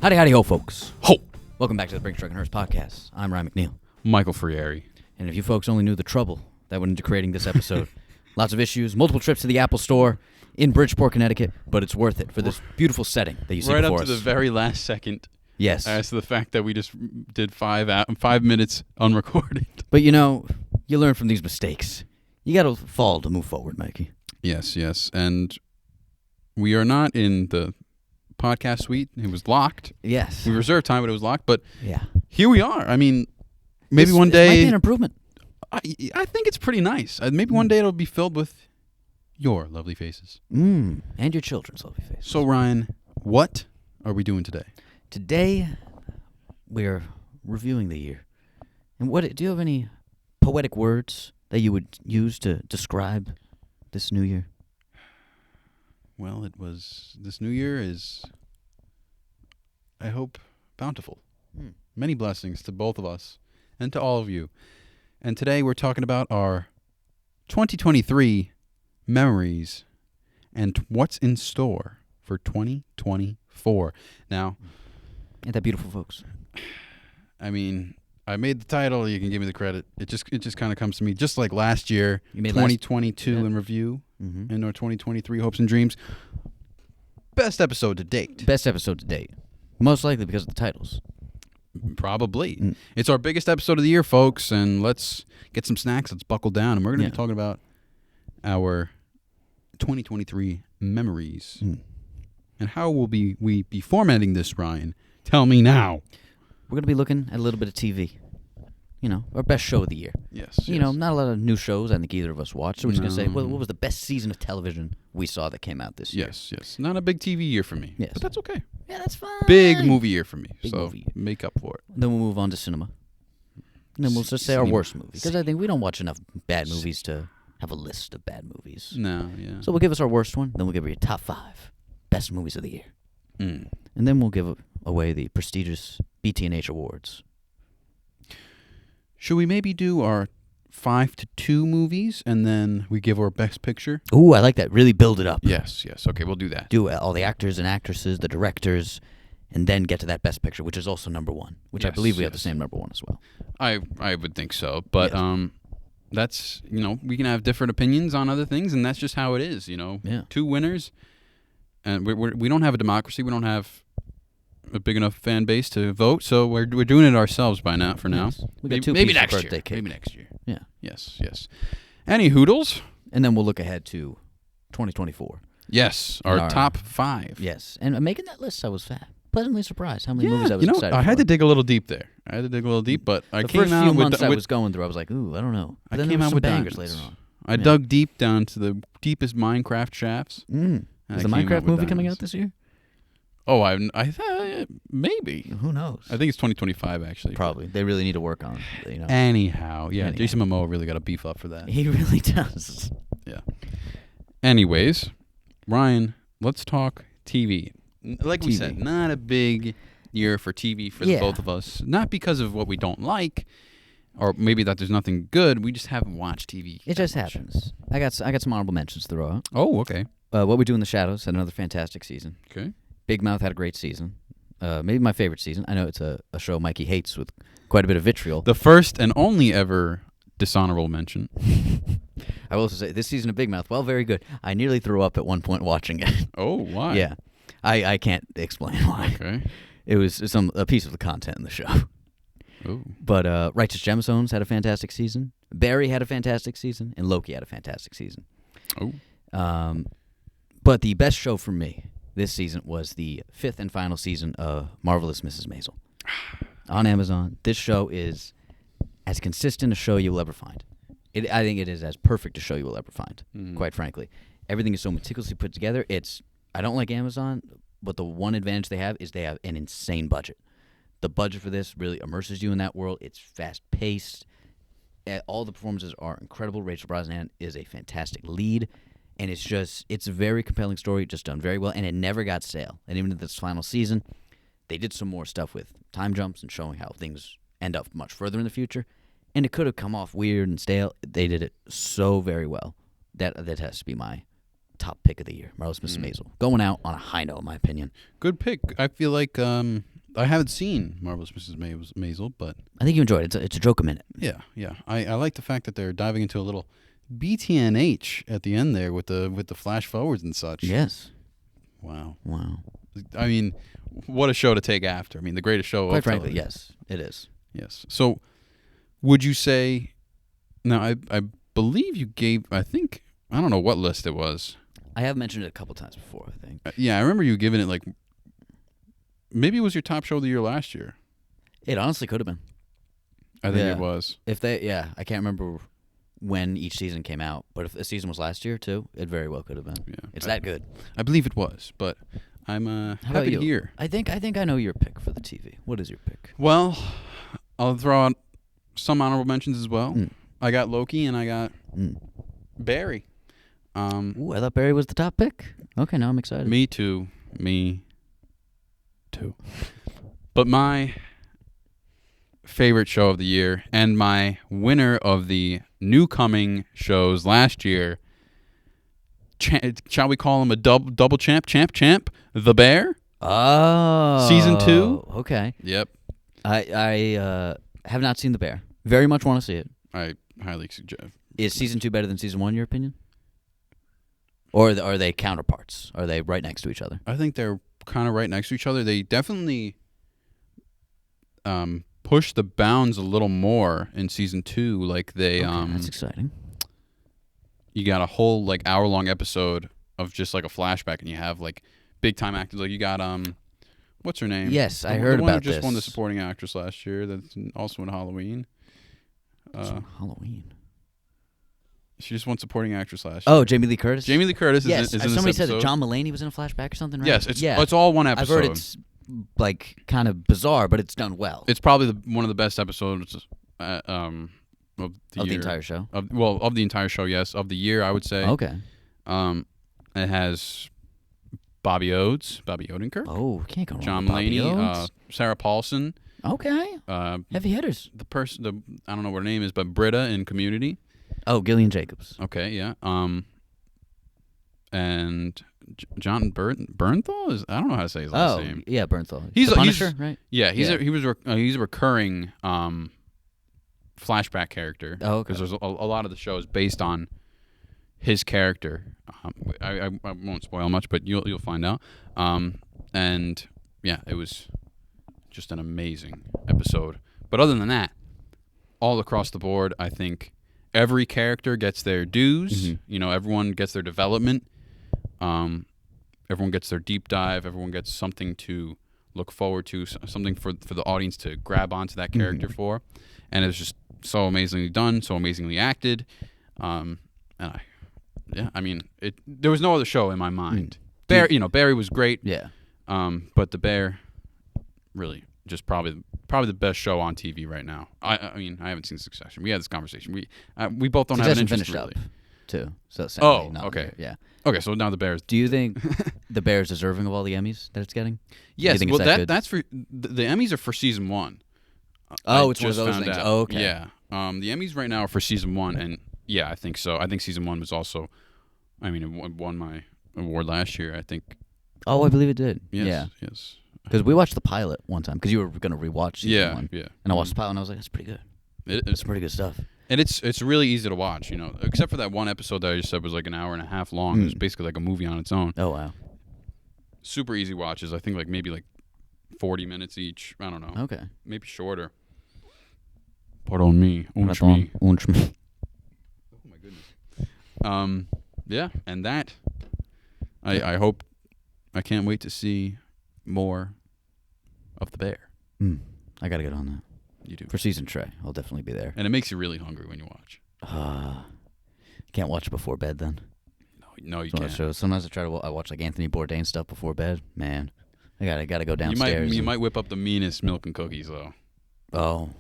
Howdy, howdy, ho, folks. Ho! Welcome back to the Brinx and Hearse podcast. I'm Ryan McNeil. Michael Frieri. And if you folks only knew the trouble that went into creating this episode, lots of issues, multiple trips to the Apple Store in Bridgeport, Connecticut, but it's worth it for this beautiful setting that you see right before us. Right up to the very last second. Yes. As to the fact that we just did 5 minutes unrecorded. But you know, you learn from these mistakes. You got to fall to move forward, Mikey. Yes. And we are not in the podcast suite. It was locked. Yes. We reserved time, but it was locked. But yeah, here we are. I mean, maybe one this might day. be an improvement. I think it's pretty nice. Maybe one day it'll be filled with your lovely faces. And your children's lovely faces. So, Ryan, what are we doing today? Today, we're reviewing the year. And do you have any poetic words that you would use to describe this new year? Well, this new year is, I hope, bountiful. Many blessings to both of us and to all of you. And today we're talking about our 2023 memories and what's in store for 2024. Now, Ain't that beautiful, folks? I mean, I made the title. You can give me the credit. It just kind of comes to me, just like last year, 2022 in review, and our 2023 hopes and dreams. Best episode to date. Best episode to date. Most likely because of the titles. Probably. It's our biggest episode of the year, folks, and let's get some snacks. Let's buckle down, and we're going to be talking about our 2023 memories. And how will we be formatting this, Ryan? Tell me now. We're going to be looking at a little bit of TV. You know, our best show of the year. Yes. You know, not a lot of new shows I think either of us watched. So we're just going to say, well, what was the best season of television we saw that came out this year? Yes. Not a big TV year for me. Yes. But that's okay. Yeah, that's fine. Big movie year for me. Big movie year. Make up for it. Then we'll move on to cinema. And then we'll just say our worst movie. Because I think we don't watch enough bad movies to have a list of bad movies. No, yeah. So we'll give us our worst one. Then we'll give you top 5 best movies of the year. And then we'll give away the prestigious BT&H Awards. Should we maybe do our 5 to 2 movies and then we give our best picture? Ooh, I like that. Really build it up. Yes. Okay, we'll do that. Do all the actors and actresses, the directors, and then get to that best picture, which is also number 1, which I believe we have the same number 1 as well. I would think so, but that's, we can have different opinions on other things, and that's just how it is, Yeah. 2 winners, and we don't have a democracy. We don't have a big enough fan base to vote, so we're doing it ourselves for now. Yes. We got maybe two next birthday year. cake. Maybe next year. Yeah. Yes. Any hoodles? And then we'll look ahead to 2024. Yes, our top 5. Yes. And making that list, I was pleasantly surprised how many movies I was excited I had for. to dig a little deep there. But I the came first out few with months I was going through, I was like, ooh, I don't know. But then came there out were with some bangers diamonds. later on. I dug deep down to the deepest Minecraft shafts. Is the Minecraft movie coming out this year? Oh, I thought maybe. Who knows? I think it's 2025 actually. Probably. They really need to work on it. Anyhow, Jason Momoa really got to beef up for that. He really does. Yeah. Anyways, Ryan, let's talk TV. Like we said, not a big year for TV for the both of us. Not because of what we don't like, or maybe that there's nothing good. We just haven't watched TV. It just happens. I got some honorable mentions to throw out. Oh, okay. What We Do in the Shadows had another fantastic season. Okay. Big Mouth had a great season. Maybe my favorite season. I know it's a show Mikey hates with quite a bit of vitriol. The first and only ever dishonorable mention. I will also say, this season of Big Mouth, well, very good. I nearly threw up at one point watching it. Oh, why? Yeah. I can't explain why. Okay. It was a piece of the content in the show. Ooh. But Righteous Gemstones had a fantastic season. Barry had a fantastic season. And Loki had a fantastic season. Oh. But the best show for me this season was the 5th and final season of Marvelous Mrs. Maisel on Amazon. This show is as consistent a show you will ever find. I think it is as perfect a show you will ever find, quite frankly. Everything is so meticulously put together. I don't like Amazon, but the one advantage they have is they have an insane budget. The budget for this really immerses you in that world. It's fast-paced. All the performances are incredible. Rachel Brosnahan is a fantastic lead. And it's a very compelling story, just done very well, and it never got stale. And even in this final season, they did some more stuff with time jumps and showing how things end up much further in the future. And it could have come off weird and stale. They did it so very well. That has to be my top pick of the year, Marvelous Mrs. Maisel. Going out on a high note, in my opinion. Good pick. I feel like I haven't seen Marvelous Mrs. Maisel, but I think you enjoyed it. It's a joke a minute. yeah. I like the fact that they're diving into a little BTNH at the end there with the flash forwards and such. Yes. Wow. Wow. I mean, what a show to take after. I mean, the greatest show. Quite frankly, yes, it is. Yes. So, would you say? Now, I believe you gave. I don't know what list it was. I have mentioned it a couple times before, I think. Yeah, I remember you giving it like. Maybe it was your top show of the year last year. It honestly could have been. I think it was. I can't remember when each season came out, but if the season was last year too, it very well could have been. Yeah, it's that good. I believe it was, but I'm happy to hear. I think I know your pick for the TV. What is your pick? Well, I'll throw out some honorable mentions as well. Mm. I got Loki and I got Barry. Ooh, I thought Barry was the top pick. Okay, now I'm excited. Me too. But my favorite show of the year and my winner of the new coming shows last year, shall we call him a double champ, The Bear? Oh. Season 2? Okay. Yep. I have not seen The Bear. Very much want to see it. I highly suggest. Is season 2 better than season 1, in your opinion? Or are they counterparts? Are they right next to each other? I think they're kind of right next to each other. They definitely push the bounds a little more in season 2. Like they, that's exciting. You got a whole like hour-long episode of just like a flashback, and you have like big-time actors. Like you got what's her name? Yes, I heard the one about who just this. won the supporting actress last year. That's also in Halloween. Halloween. She just won supporting actress last year. Oh, Jamie Lee Curtis. Jamie Lee Curtis yes, is in this somebody said episode. that John Mulaney was in a flashback or something, right? Yes, it's all one episode. I've heard it's like kind of bizarre, but it's done well. It's probably one of the best episodes of the year. Entire show. Of the entire show, yes, of the year, I would say. Okay. It has Bobby Odenkirk. Oh, can't go wrong. John with Bobby Mulaney, Oates. Sarah Paulson. Okay. Heavy hitters. I don't know what her name is, but Britta in Community. Oh, Gillian Jacobs. Okay, yeah. And John Bernthal I don't know how to say his last name. Yeah, Bernthal. He's the Punisher, right? Yeah, he's a recurring flashback character. Oh, okay. Because there's a lot of the show is based on his character. I won't spoil much, but you'll find out. And yeah, it was just an amazing episode. But other than that, all across the board, I think every character gets their dues. Mm-hmm. You know, everyone gets their development. Everyone gets their deep dive. Everyone gets something to look forward to, something for the audience to grab onto that character for. And it was just so amazingly done, so amazingly acted. There was no other show in my mind. Barry was great. Yeah. But The Bear, really, just probably the best show on TV right now. I mean, I haven't seen Succession. We had this conversation. We both don't have an interest finished really. Up too. So Okay. Yeah. Okay, so now The Bears. Do you think The Bear is deserving of all the Emmys that it's getting? Yes. Do you think Well, it's that good? that's for the Emmys are for season 1. It's one of those things. Out. Oh, okay. Yeah. The Emmys right now are for season 1, and yeah, I think so. I think season 1 was also. I mean, it won my award last year. I think. Oh, I believe it did. Yes. Yeah. Yes. Because we watched the pilot one time because you were going to rewatch season 1. Yeah. And I watched the pilot and I was like, that's pretty good. It's pretty good stuff. And it's really easy to watch, you know, except for that one episode that I just said was like an hour and a half long. It was basically like a movie on its own. Oh, wow. Super easy watches. I think maybe 40 minutes each. I don't know. Okay. Maybe shorter. Pardon me. Oh my goodness. Yeah, and that I hope I can't wait to see more of The Bear. I got to get on that. You do. For season 3, I'll definitely be there. And it makes you really hungry when you watch. Can't watch it before bed then. No, you can't. Sometimes I watch like Anthony Bourdain stuff before bed. Man, I gotta go downstairs. You might whip up the meanest milk and cookies though. Oh,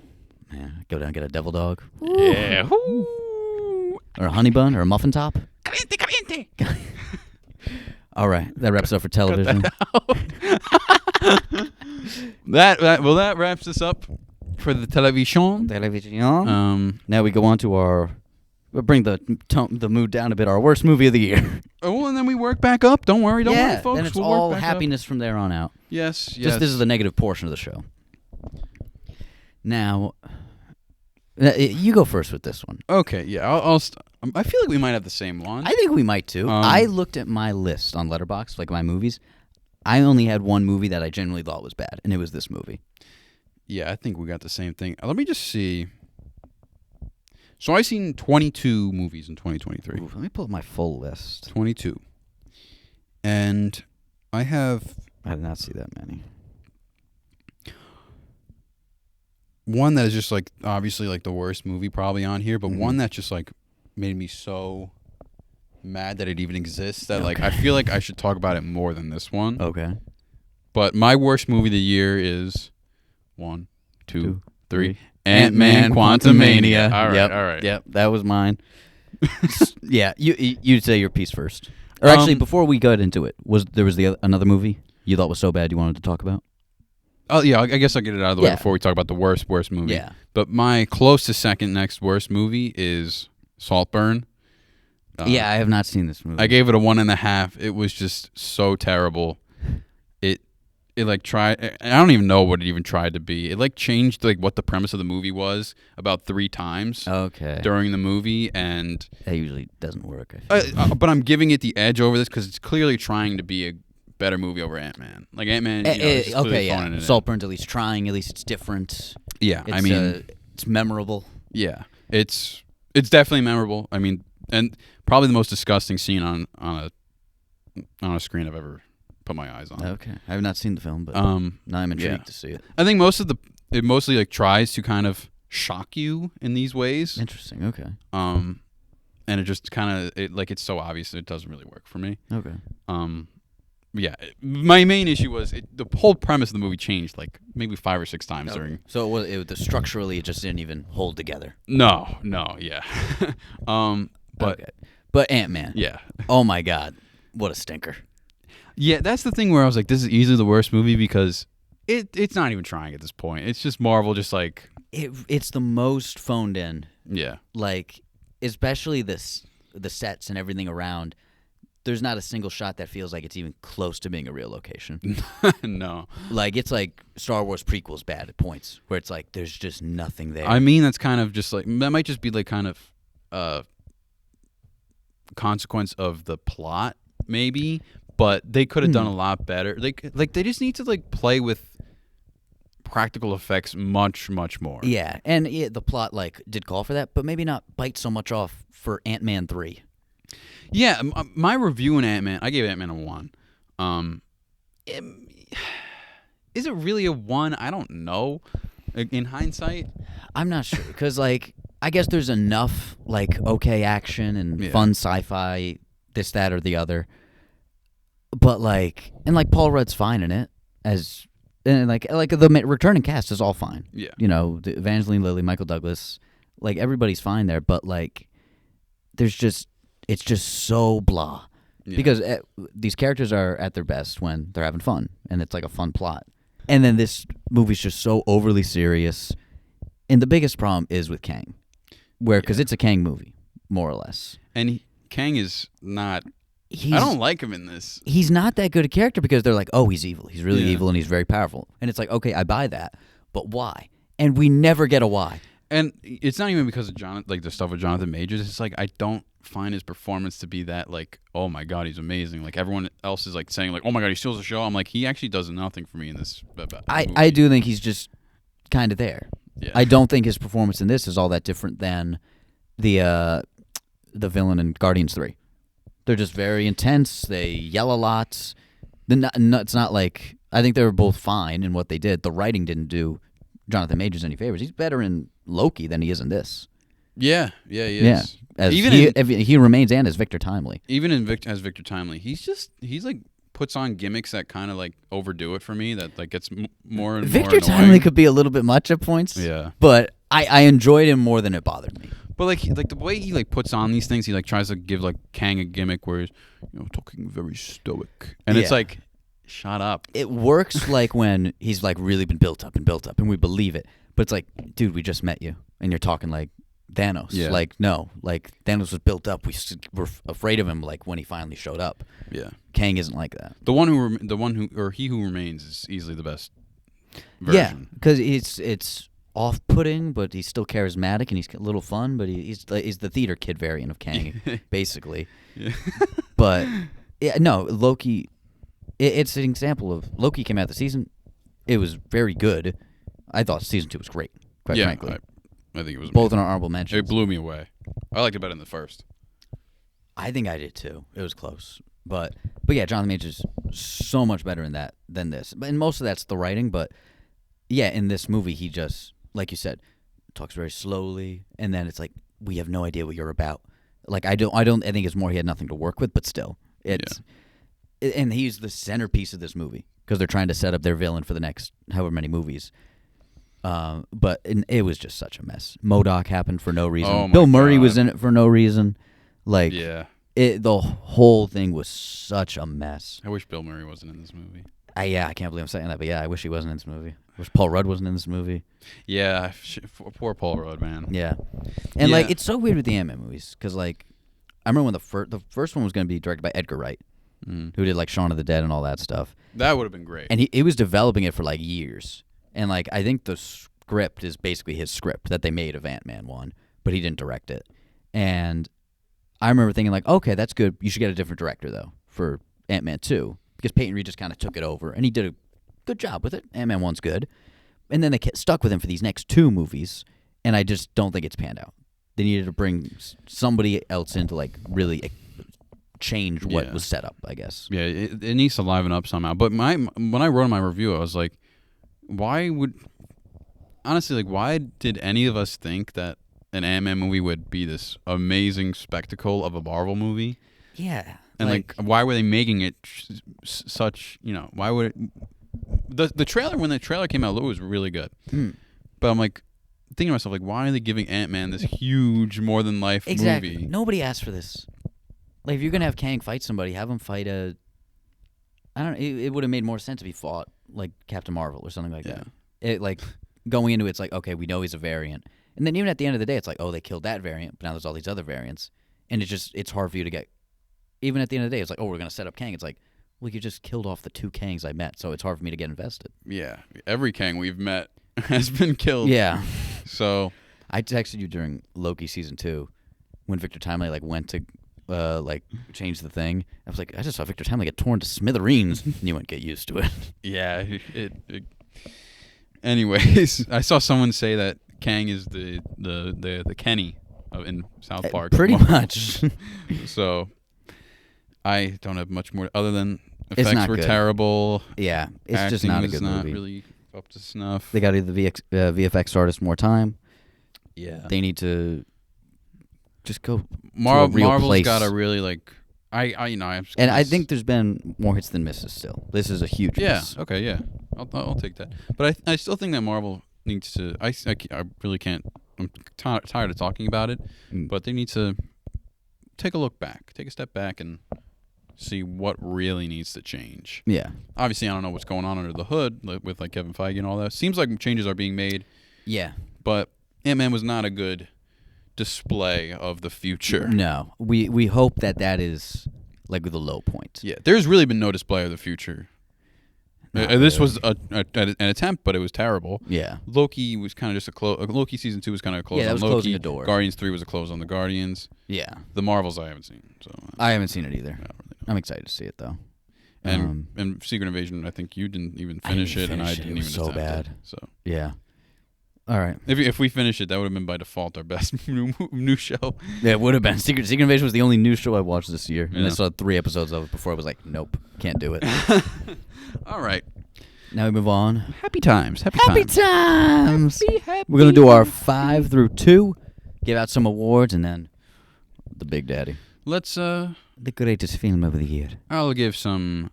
man, go down and get a devil dog. Yeah. Or a honey bun or a muffin top. Caliente. All right, that wraps up for television. That wraps us up for the television. Now we go on to we'll bring the mood down a bit. Our worst movie of the year. Oh, and then we work back up. Don't worry, yeah, folks. and it's we'll all work back happiness from there on out. Yes, yes. Just this is the negative portion of the show. Now, you go first with this one. Okay, yeah. I feel like we might have the same one. I think we might too. I looked at my list on Letterboxd, like my movies. I only had one movie that I genuinely thought was bad, and it was this movie. Yeah, I think we got the same thing. Let me just see. So I've seen 22 movies in 2023. Ooh, let me pull up my full list. 22. And I did not see that many. One that is just like obviously like the worst movie probably on here, but one that just like made me so mad that it even exists that like I feel like I should talk about it more than this one. Okay. But my worst movie of the year is 1, 2, 3. Ant-Man Quantumania. All right, yep, all right. Yep, that was mine. Yeah, you'd say your piece first. Or actually, before we got into it, there was another movie you thought was so bad you wanted to talk about? Oh yeah, I guess I'll get it out of the way before we talk about the worst movie. Yeah. But my close to second next worst movie is Saltburn. Yeah, I have not seen this movie. I gave it a 1.5. It was just so terrible. It like tried. I don't even know what it even tried to be. It like changed like what the premise of the movie was about 3 times. Okay. During the movie, and that usually doesn't work. I feel. But I'm giving it the edge over this because it's clearly trying to be a better movie over Ant-Man. Like Ant-Man. Okay, yeah. Saltburn's at least trying. At least it's different. Yeah, I mean, it's memorable. Yeah, it's definitely memorable. I mean, and probably the most disgusting scene on a screen I've ever put my eyes on. Okay, I have not seen the film, but now I'm intrigued to see it. I think it mostly like tries to kind of shock you in these ways. Interesting. Okay. And it just kind of it's so obvious that it doesn't really work for me. Okay. Yeah, my main issue was the whole premise of the movie changed like maybe 5 or 6 times during. So structurally it just didn't even hold together. No, yeah. But Ant-Man. Yeah. Oh my God, what a stinker. Yeah, that's the thing where I was like, this is easily the worst movie because it's not even trying at this point. It's just Marvel just like it's the most phoned in. Yeah. Like especially the sets and everything around. There's not a single shot that feels like it's even close to being a real location. No. Like it's like Star Wars prequels bad at points where it's like there's just nothing there. I mean, that's kind of just like that might just be like kind of consequence of the plot maybe. But they could have done a lot better. Like they just need to like play with practical effects much more. Yeah, and the plot like did call for that, but maybe not bite so much off for Ant-Man 3. Yeah, my review in Ant-Man, I gave Ant-Man a 1. Is it really a 1? I don't know. In hindsight, I'm not sure because like I guess there's enough like okay action and fun sci-fi, this, that, or the other. But like Paul Rudd's fine in it and the returning cast is all fine. Yeah, you know, Evangeline Lilly, Michael Douglas, like everybody's fine there. But like, it's just so blah because these characters are at their best when they're having fun and it's like a fun plot. And then this movie's just so overly serious. And the biggest problem is with Kang, because it's a Kang movie more or less. And Kang is not. I don't like him in this. He's not that good a character because they're like, oh, he's evil. He's really evil and he's very powerful. And it's like, okay, I buy that, but why? And we never get a why. And it's not even because of the stuff with Jonathan Majors. It's like I don't find his performance to be that like, oh my God, he's amazing. Like everyone else is like saying like, oh my God, he steals the show. I'm like, he actually does nothing for me in this. I do think he's just kind of there. Yeah. I don't think his performance in this is all that different than the villain in Guardians 3. They're just very intense. They yell a lot. It's not like I think they were both fine in what they did. The writing didn't do Jonathan Majors any favors. He's better in Loki than he is in this. Yeah, he is. He remains and as Victor Timely. Even as Victor Timely, he's like puts on gimmicks that kind of like overdo it for me. That like gets more and Victor more annoying. Timely could be a little bit much at points. Yeah, but I enjoyed him more than it bothered me. But like the way he like puts on these things, he like tries to give like Kang a gimmick where he's talking very stoic, and it's like, shut up. It works like when he's like really been built up, and we believe it. But it's like, dude, we just met you, and you're talking like Thanos. Yeah. Like, no. Like, Thanos was built up. We were afraid of him, like, when he finally showed up. Yeah. Kang isn't like that. He who remains is easily the best version. Yeah, because it's off-putting, but he's still charismatic, and he's a little fun, but he's the theater kid variant of Kang, basically. Yeah. But, yeah, no, Loki, it's an example of, Loki came out the season, it was very good. I thought season 2 was great, quite frankly. I think it was both in our honorable mentions. It blew me away. I liked it better than the first. I think I did too. It was close, but yeah, Jonathan Majors is so much better in that than this. But and most of that's the writing. But yeah, in this movie, he just, like you said, talks very slowly, and then it's like we have no idea what you're about. Like I think it's more he had nothing to work with, but still, and he's the centerpiece of this movie because they're trying to set up their villain for the next however many movies. But it was just such a mess. MODOK happened for no reason. Oh my Bill Murray God. was in it for no reason. Like, Yeah. the whole thing was such a mess. I wish Bill Murray wasn't in this movie. I can't believe I'm saying that, but yeah, I wish he wasn't in this movie. I wish Paul Rudd wasn't in this movie. Yeah, poor Paul Rudd, man. Yeah, and Yeah. like it's so weird with the Ant-Man movies because like I remember when the first one was going to be directed by Edgar Wright, who did like Shaun of the Dead and all that stuff. That would have been great. And he was developing it for like years. And like I think the script is basically his script that they made of Ant-Man 1, but he didn't direct it. And I remember thinking like, okay, that's good. You should get a different director though for Ant-Man 2 because Peyton Reed just kind of took it over and he did a good job with it. Ant-Man 1's good. And then they stuck with him for these next 2 movies, and I just don't think it's panned out. They needed to bring somebody else in to like really change what was set up, I guess. Yeah, it needs to liven up somehow. But when I wrote my review, I was like, why did any of us think that an Ant-Man movie would be this amazing spectacle of a Marvel movie? Yeah. And like why were they making it such, why would it, the trailer, when the trailer came out, it was really good. But I'm like thinking to myself, like, why are they giving Ant-Man this huge, more than life movie? Nobody asked for this. Like, if you're gonna have Kang fight somebody, have him fight a. I don't know. It would have made more sense if he fought like Captain Marvel or something like that. It like going into it's like, okay, we know he's a variant, and then even at the end of the day, it's like, oh, they killed that variant, but now there's all these other variants, and it's hard for you to get. Even at the end of the day, it's like, oh, we're gonna set up Kang. It's like, well, you just killed off the 2 Kangs I met, so it's hard for me to get invested. Yeah, every Kang we've met has been killed. Yeah. So I texted you during Loki season 2 when Victor Timely like went to change the thing. I was like, I just saw Victor Timely get torn to smithereens, and you wouldn't get used to it. Yeah. Anyways, I saw someone say that Kang is the Kenny in South Park. Pretty much. So I don't have much more other than effects were good. terrible. Yeah, it's just not a good not movie. Really up to snuff. They got to give the VFX artists more time. Yeah, they need to just go. Marvel's got to really like. I think there's been more hits than misses. Still, this is a huge miss. Okay. Yeah. I'll take that. But I still think that Marvel needs to. I really can't. I'm tired of talking about it. But they need to take a step back, and see what really needs to change. Yeah. Obviously, I don't know what's going on under the hood with like Kevin Feige and all that. Seems like changes are being made. Yeah. But Ant-Man was not a good display of the future. No. We hope that is like the low point. Yeah. There's really been no display of the future. This was an attempt, but it was terrible. Yeah. Loki was kind of just a close. Loki season 2 was kind of a close on that was Loki. closing the door. Guardians 3 was a close on the Guardians. Yeah. The Marvels I haven't seen. So I haven't seen it either. I don't really know. I'm excited to see it though. And Secret Invasion, I think you didn't even finish it, and I didn't even so attempt bad. it. So yeah. All right. If we finish it, that would have been by default our best new show. Yeah, it would have been. Secret Invasion was the only new show I watched this year, and Yeah. I saw 3 episodes of it before I was like, nope, can't do it. All right. Now we move on. Happy times. Happy times. Happy. We're gonna do our 5 through 2, give out some awards, and then the big daddy. Let's The greatest film of the year. I'll give some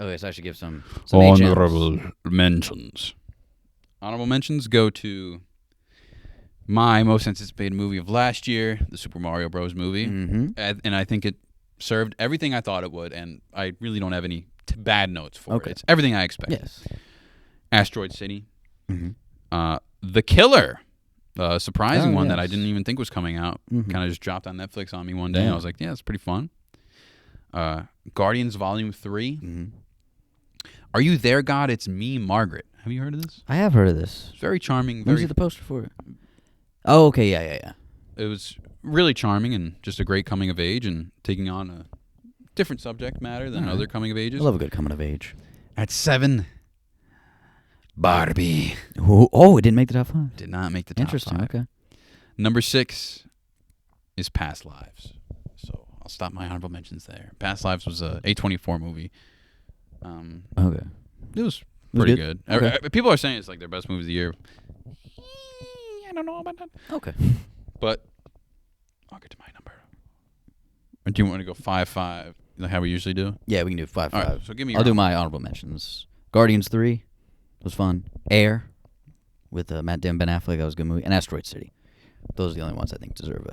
Okay, so I should give some honorable mentions. Honorable mentions go to my most anticipated movie of last year, the Super Mario Bros. Movie. Mm-hmm. And I think it served everything I thought it would, and I really don't have any bad notes for Okay. it. It's everything I expected. Yes. Asteroid City. Mm-hmm. The Killer. surprising one that I yes. didn't even think was coming out. Mhm. Kind of just dropped on Netflix on me one day. Yeah. I was like, yeah, it's pretty fun. Guardians Volume 3. Mm-hmm. Are You There, God? It's Me, Margaret. Have you heard of this? I have heard of this. It's very charming. Let me Very. see the poster for it. Oh, okay, yeah. It was really charming and just a great coming of age and taking on a different subject matter than All right. other coming of I ages. love a good coming of age. At 7, Barbie. Oh, it didn't make the top 5. Did not make the top Interesting. 5. Okay. Number 6 is Past Lives. So I'll stop my honorable mentions there. Past Lives was a A24 movie. Okay. It was Was pretty good? good. Okay. People are saying it's like their best movie of the year. I don't know about that. Okay. But I'll get to my number. Or do you want to go 5-5, like how we usually do? Yeah, we can do 5-5. All right, so give me. I'll do my honorable mentions. Guardians 3 was fun. Air with Matt Damon, Ben Affleck, that was a good movie. And Asteroid City. Those are the only ones I think deserve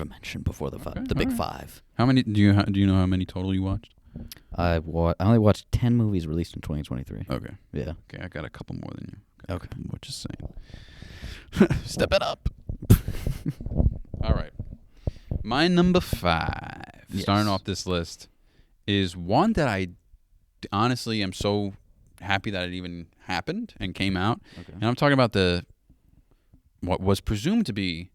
a mention before the big all right. 5. How many do you know how many total you watched? I only watched 10 movies released in 2023. Okay. Yeah. Okay, I got a couple more than you. Okay. What just saying. Step it up. All right. My number 5, Yes. starting off this list, is one that I honestly am so happy that it even happened and came out. Okay. And I'm talking about what was presumed to be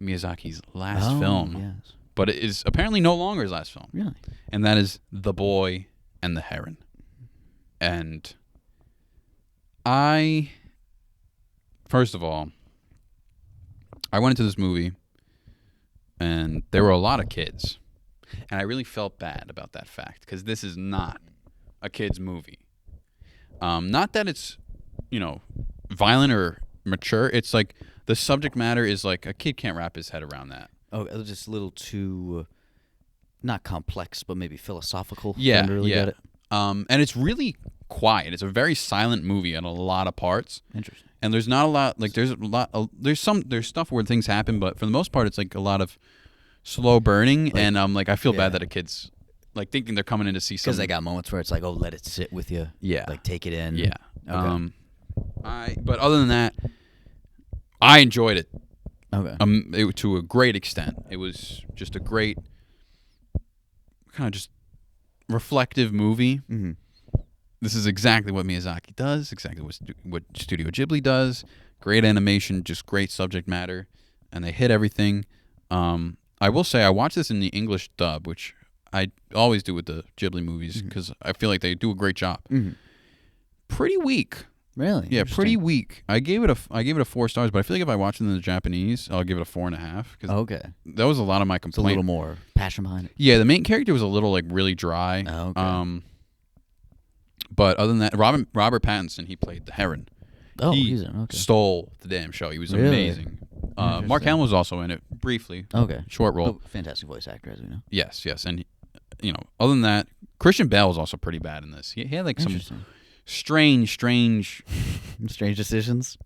Miyazaki's last film, Yes. but it is apparently no longer his last film. Really? And that is The Boy and the Heron. And first of all, I went into this movie and there were a lot of kids. And I really felt bad about that fact because this is not a kid's movie. Not that it's, violent or mature. It's like the subject matter is like a kid can't wrap his head around that. Oh, it was just a little too, not complex, but maybe philosophical. Yeah, Didn't really yeah. get it. And it's really quiet. It's a very silent movie on a lot of parts. Interesting. And there's not a lot, like there's there's stuff where things happen, but for the most part, it's like a lot of slow burning. And I feel bad that a kid's like thinking they're coming in to see something. Because they got moments where it's like, oh, let it sit with you. Yeah. Like, take it in. Yeah. Okay. But other than that, I enjoyed it. Okay. To a great extent. It was just a great kind of just reflective movie. Mm-hmm. This is exactly what Miyazaki does, exactly what Studio Ghibli does. Great animation, just great subject matter, and they hit everything. I will say I watched this in the English dub, which I always do with the Ghibli movies because I feel like they do a great job. Mm-hmm. Pretty weak. Really? Yeah, pretty Interesting. weak. I gave it a 4 stars, but I feel like if I watch it in the Japanese, I'll give it a 4.5. Because Okay. that was a lot of my It's a complaint. little more passion behind it. Yeah, the main character was a little like really dry. Oh, okay. But other than that, Robert Pattinson, he played the Heron. Oh, he he's in. Okay. stole the damn show. He was Really? amazing. Mark Interesting. Hamill was also in it briefly, Okay. short role. Oh, fantastic voice actor, as we know. Yes, and other than that, Christian Bale was also pretty bad in this. He had like some Interesting. strange Strange decisions.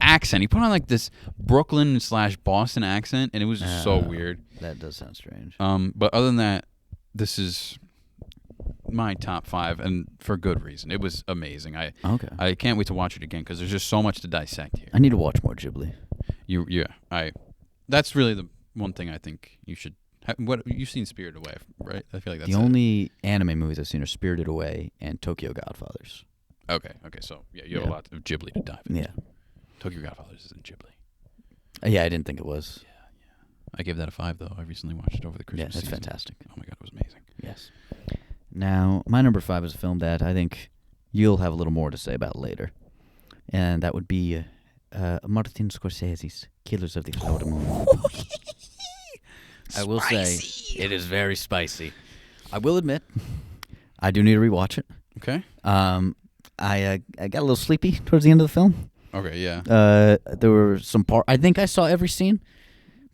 accent. He put on like this Brooklyn/Boston accent, and it was just so weird. That does sound strange. But other than that, this is my top 5, and for good reason. It was amazing. Okay. I can't wait to watch it again because there's just so much to dissect here. I need to watch more Ghibli. That's really the one thing I think you should. What you've seen Spirited Away, right? I feel like that's The only anime movies I've seen are Spirited Away and Tokyo Godfathers. Okay. So you have a lot of Ghibli to dive into. Yeah. Tokyo Godfathers isn't Ghibli. Yeah, I didn't think it was. Yeah. I gave that a 5 though. I recently watched it over the Yeah, Christmas that's season. fantastic. Oh my god, it was amazing. Yes. Now, my number 5 is a film that I think you'll have a little more to say about later. And that would be Martin Scorsese's Killers of the Flower Moon. I will say, it is very spicy. I will admit, I do need to rewatch it. Okay. I got a little sleepy towards the end of the film. Okay. Yeah. There were some I think I saw every scene,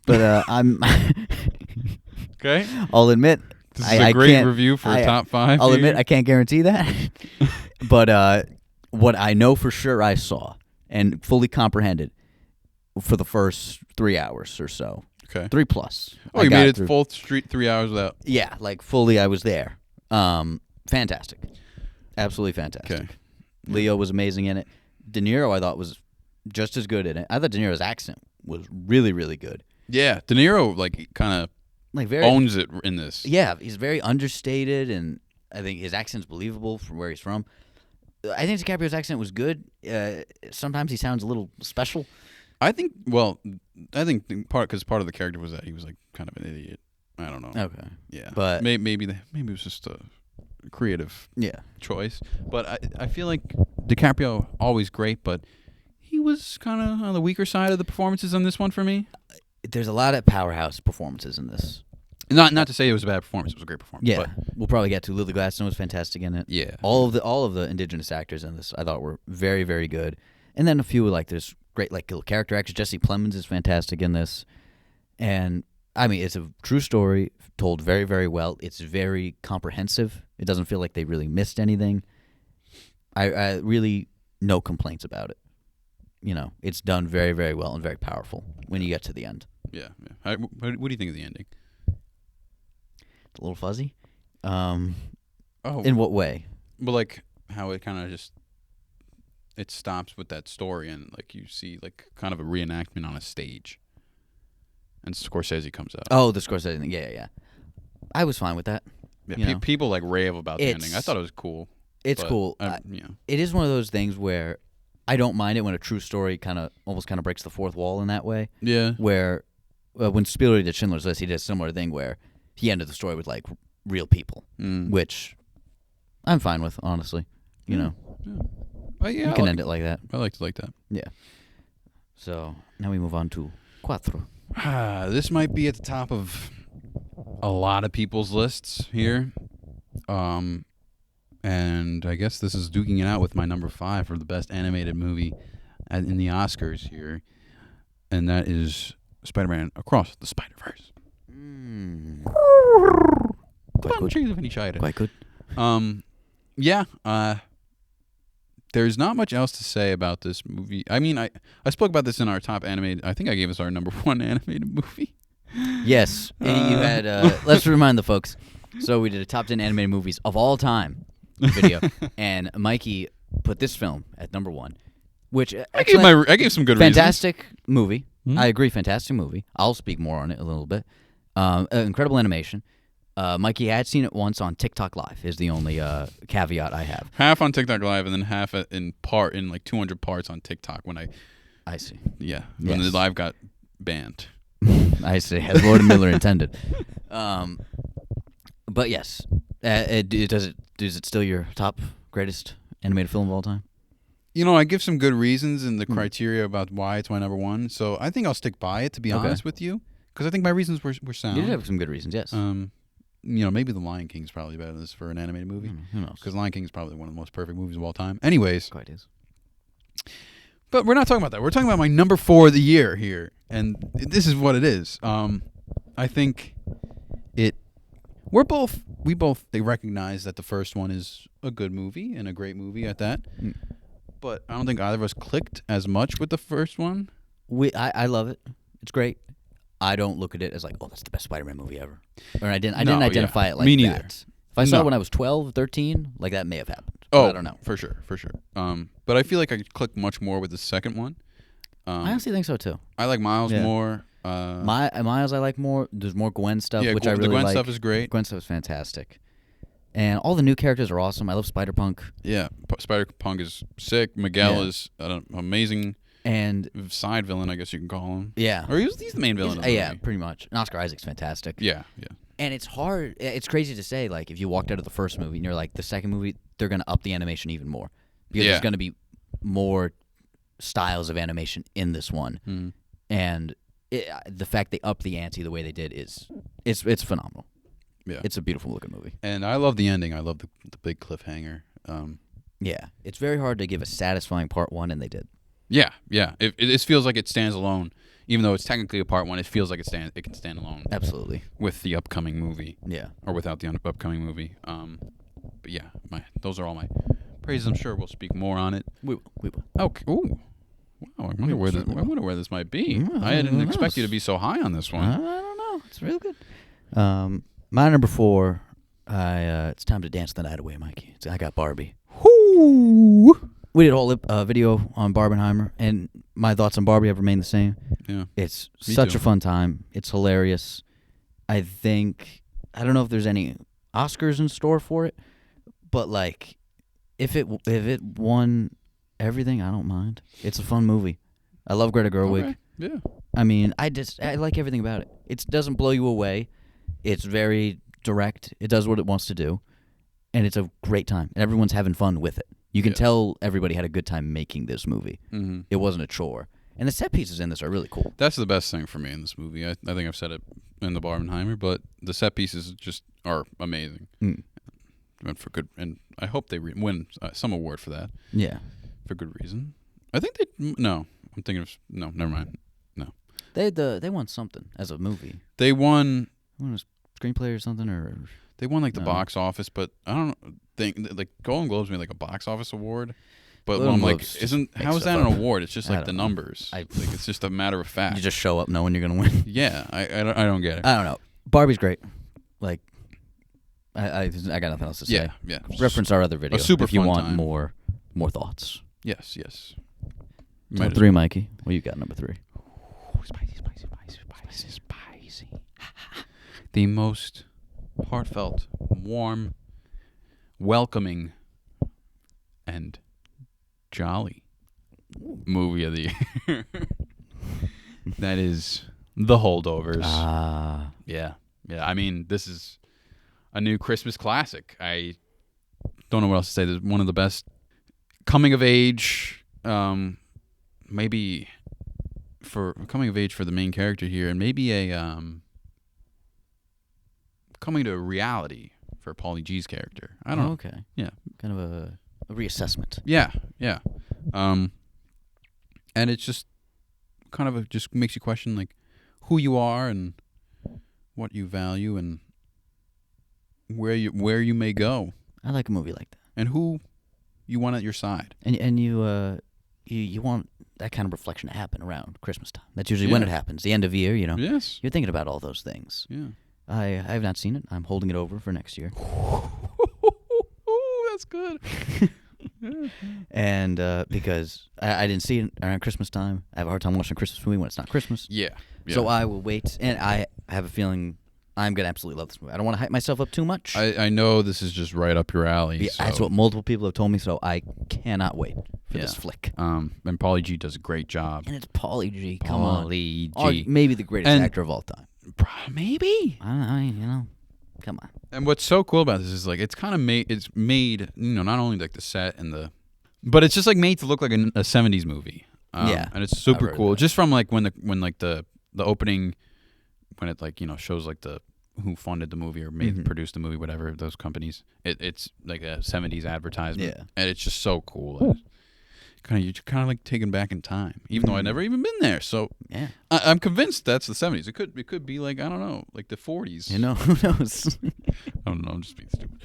but I'm. Okay. I'll admit. This is a great review for top 5. I'll admit I can't guarantee that, but what I know for sure I saw and fully comprehended for the first 3 hours or so. Okay. 3+. Oh, you made it full 3 hours without. Yeah, like fully I was there. Fantastic. Absolutely fantastic. Okay. Leo was amazing in it. De Niro I thought was just as good in it. I thought De Niro's accent was really, really good. Yeah, De Niro like kind of Like very owns it in this. Yeah, he's very understated, and I think his accent's believable from where he's from. I think DiCaprio's accent was good. Sometimes he sounds a little special. I think part of the character was that he was like kind of an idiot. I don't know. Okay. Yeah, But maybe it was just a creative yeah, choice. But I feel like DiCaprio always great, but he was kind of on the weaker side of the performances on this one for me. there's a lot of powerhouse performances in this. Not to say it was a bad performance; it was a great performance. Yeah, but we'll probably get to. Lily Gladstone was fantastic in it. yeah, All of the indigenous actors in this I thought were very, very good. And then a few like there's great like little character actors. Jesse Plemons is fantastic in this. And I mean, it's a true story told very, very well. It's very comprehensive. It doesn't feel like they really missed anything. I really no complaints about it. You know, it's done very, very well and very powerful when you get to the end. yeah. What do you think of the ending? It's a little fuzzy. Oh, In what way? but like how it kind of just it stops with that story and like you see like kind of a reenactment on a stage, and Scorsese comes out. Oh, the Scorsese thing. Yeah. I was fine with that. Yeah, you know. people like rave about the ending. I It's- thought it was cool. It's but cool. yeah. It is one of those things where I don't mind it when a true story almost breaks the fourth wall in that way. Yeah. Where when Spielberg did Schindler's List, he did a similar thing where he ended the story with like real people, which I'm fine with, honestly. You know, Yeah, you can end it like that. I liked it like that. Yeah. So now we move on to Cuatro. This might be at the top of a lot of people's lists here. And I guess this is duking it out with my number 5 for the best animated movie in the Oscars here. And that is Spider-Man Across the Spider-Verse. Quite good. Yeah, there's not much else to say about this movie. I mean, I spoke about this in our top animated. I think I gave us our number 1 animated movie. Yes. You had, let's remind the folks. So we did a top 10 animated movies of all time video, and Mikey put this film at number 1, which I gave some good fantastic movie. Hmm? I agree, fantastic movie. I'll speak more on it a little bit. Incredible animation. Mikey had seen it once on TikTok Live. Is the only caveat I have. Half on TikTok Live and then half in like 200 parts on TikTok when I see. Yeah, when the live got banned. I see, as Lord and Miller intended. But yes, is it still your top greatest animated film of all time? You know, I give some good reasons and the criteria about why it's my number 1. So I think I'll stick by it, to be honest with you, because I think my reasons were sound. You did have some good reasons, yes. You know, maybe The Lion King is probably better than this for an animated movie. Who knows? Because Lion King is probably one of the most perfect movies of all time. Anyways. Quite is. But we're not talking about that. We're talking about my number 4 of the year here. And this is what it is. I think we both recognize that the first one is a good movie and a great movie at that. But I don't think either of us clicked as much with the first one. I love it. It's great. I don't look at it as like, oh, that's the best Spider-Man movie ever. Or I didn't identify it like Me neither. that. If I saw it when I was 12, 13, like that may have happened. Oh, I don't know. For sure. But I feel like I could click much more with the second one. I honestly think so too. I like Miles more. Miles I like more. There's more Gwen stuff, which I really like. The Gwen stuff is great. Gwen stuff is fantastic. And all the new characters are awesome. I love Spider-Punk. Yeah, Spider-Punk is sick. Miguel is an amazing and side villain, I guess you can call him. Yeah. Or he's the main villain of the movie. Yeah, pretty much. And Oscar Isaac's fantastic. Yeah. And it's hard. It's crazy to say, like, if you walked out of the first movie and you're like, the second movie, they're going to up the animation even more. Because there's going to be more styles of animation in this one. And the fact they upped the ante the way they did it's phenomenal. Yeah. It's a beautiful looking movie. And I love the ending. I love the big cliffhanger. Yeah. It's very hard to give a satisfying part 1, and they did. Yeah. It feels like it stands alone. Even though it's technically a part 1, it feels like it can stand alone. Absolutely. With the upcoming movie. Yeah. Or without the upcoming movie. But yeah, those are all my praises. I'm sure we'll speak more on it. We will. Okay. Ooh. Wow. I wonder where this might be. I didn't expect you to be so high on this one. I don't know. It's real good. My number 4. It's time to dance the night away, Mikey. I got Barbie. Whoo! We did a whole video on Barbenheimer, and my thoughts on Barbie have remained the same. Yeah. It's Me such too. a fun time. It's hilarious. I don't know if there's any Oscars in store for it, but like, if it won everything, I don't mind. It's a fun movie. I love Greta Gerwig. Okay. Yeah. I mean, I like everything about it. It doesn't blow you away. It's very direct. It does what it wants to do, and it's a great time. And everyone's having fun with it. You can tell everybody had a good time making this movie. Mm-hmm. It wasn't a chore. And the set pieces in this are really cool. That's the best thing for me in this movie. I think I've said it in the Barbenheimer, but the set pieces just are amazing. Mm. And for good, and I hope they win some award for that. Yeah. For good reason. I think they. No, I'm thinking of no. Never mind. No. They won something as a movie. They won. Won a screenplay or something, or They won like the No. box office, but I don't think like Golden Globes made like a box office award. But Golden I'm like, Globes isn't makes how is stuff that an up. award? It's just I like the don't know. numbers. Like it's just a matter of fact. you just show up knowing you're gonna win. Yeah, I don't get it. I don't know. Barbie's great. Like, I got nothing else to say. Yeah. Reference our other video super if you fun want time. more thoughts. Yes. Number 3, Mikey. What you got? Number 3. Spicy. The most heartfelt, warm, welcoming, and jolly movie of the year. That is The Holdovers. Yeah. I mean, this is a new Christmas classic. I don't know what else to say. This is one of the best coming of age, maybe for coming of age for the main character here, and maybe a coming to reality for Pauly G's character. I don't know. Okay. Yeah. Kind of a reassessment. Yeah. And it's just kind of just makes you question like who you are and what you value and where you may go I like a movie like that. and who you want at your side. And you want that kind of reflection to happen around Christmas time. That's usually when Yeah. it happens. The end of year, Yes. You're thinking about all those things. Yeah. I have not seen it. I'm holding it over for next year. That's good. And because I didn't see it around Christmas time, I have a hard time watching a Christmas movie when it's not Christmas. Yeah. So I will wait, and I have a feeling I'm going to absolutely love this movie. I don't want to hype myself up too much. I know this is just right up your alley. Yeah, so. that's what multiple people have told me, so I cannot wait for this flick. And Pauly G does a great job. And it's Pauly G. Come on. Pauly G. Maybe the greatest And- actor of all time. Maybe. I mean, come on. And what's so cool about this is like it's kind of made not only like the set and but it's just like made to look like a 70s movie. Yeah. And it's super I've heard cool. that. Just from like when the opening, when it like shows like the who funded the movie or produced the movie, whatever those companies. It's like a 70s advertisement. Yeah. And it's just so cool. You're kind of like taken back in time, even though I've never even been there. So Yeah. I'm convinced that's the 70s. It could be like I don't know, like the 40s. Who knows? I don't know. I'm just being stupid.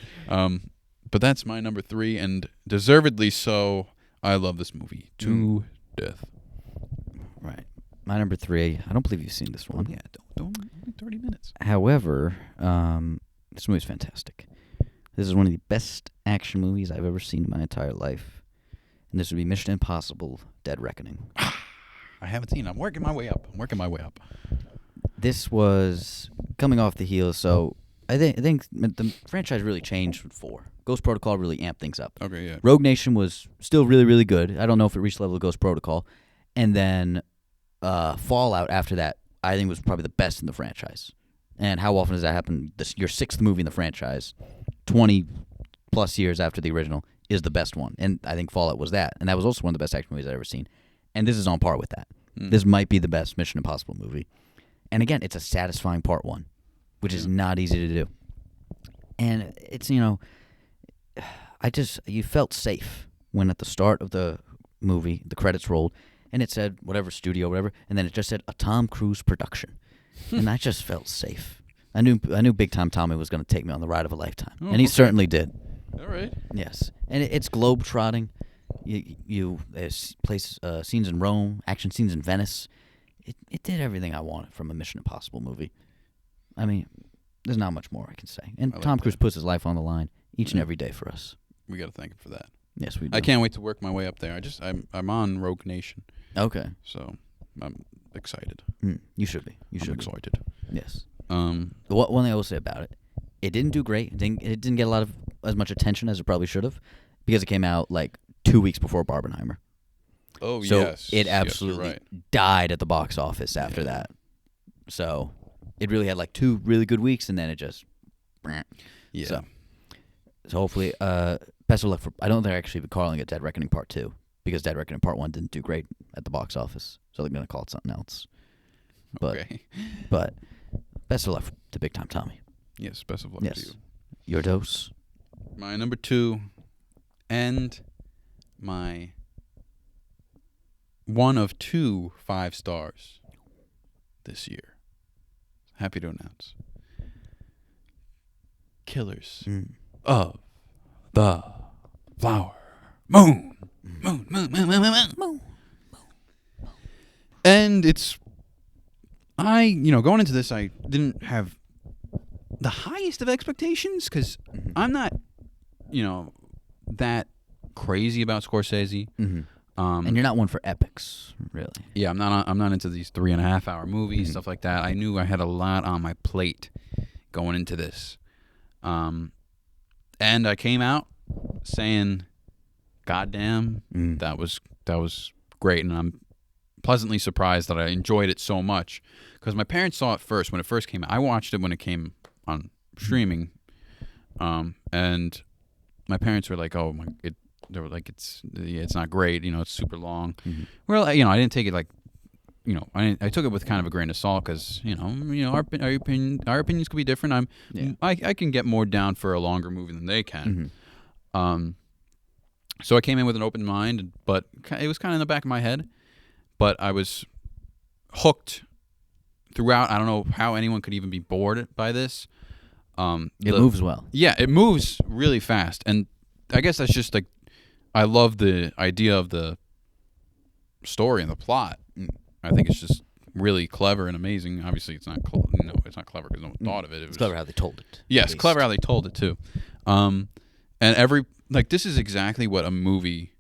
But that's my number 3, and deservedly so. I love this movie to death. Right. My number 3, I don't believe you've seen this one. Yeah, don't 30 minutes. However, this movie's fantastic. This is one of the best action movies I've ever seen in my entire life. And this would be Mission Impossible: Dead Reckoning. I haven't seen it. I'm working my way up. This was coming off the heels, so I think the franchise really changed with 4. Ghost Protocol really amped things up. Okay, yeah. Rogue Nation was still really, really good. I don't know if it reached the level of Ghost Protocol. And then Fallout after that, I think was probably the best in the franchise. And how often does that happen? Your 6th movie in the franchise, 20-plus years after the original, is the best one. And I think Fallout was that. And that was also one of the best action movies I've ever seen. And this is on par with that. This might be the best Mission Impossible movie. And again, it's a satisfying part 1, which is not easy to do. And it's, you felt safe when at the start of the movie, the credits rolled, and it said whatever studio, whatever, and then it just said a Tom Cruise production. And I just felt safe. I knew Big Time Tommy was going to take me on the ride of a lifetime. And he certainly did. All right. Yes. And it's globe-trotting. There's scenes in Rome, action scenes in Venice. It did everything I wanted from a Mission Impossible movie. I mean, there's not much more I can say. And like Tom that. Cruise puts his life on the line each and every day for us. We got to thank him for that. Yes, we do. I can't wait to work my way up there. I'm on Rogue Nation, Okay. so I'm excited. You should be. I'm excited. Yes. Um, One thing I will say about it, it didn't do great. It didn't get as much attention as it probably should have, because it came out like 2 weeks before Barbenheimer. Oh, so yes. it Yes, absolutely you're right. died at the box office after that. So it really had like 2 really good weeks, and then it just. Yeah. So hopefully, best of luck for. I don't think they're actually calling it Dead Reckoning Part 2, because Dead Reckoning Part 1 didn't do great at the box office, so they're gonna call it something else. But Okay. but best of luck to Big Time Tommy. Yes, best of luck to you. Your dose. My number 2 and my one of 2 5 stars this year. Happy to announce. Killers of the Flower Moon. Moon. And it's, going into this, I didn't have the highest of expectations, because I'm not, that crazy about Scorsese. And you're not one for epics, really. Yeah, I'm not into these 3.5 hour movies, stuff like that. I knew I had a lot on my plate going into this. And I came out saying, "Goddamn, that was great," and I'm pleasantly surprised that I enjoyed it so much, because my parents saw it first when it first came out. I watched it when it came on streaming, and my parents were like, "Oh my!" They were like, "It's not great. It's super long." Well, I didn't take it like. I took it with kind of a grain of salt, because our opinions could be different. I can get more down for a longer movie than they can. So I came in with an open mind, but it was kind of in the back of my head. But I was hooked throughout. I don't know how anyone could even be bored by this. It moves well. Yeah, it moves really fast, and I guess that's just like, I love the idea of the story and the plot. I think it's just really clever and amazing. Obviously, it's not it's not clever because no one thought of it. It's clever how they told it. Yeah, it's clever how they told it too. And this is exactly what a movie,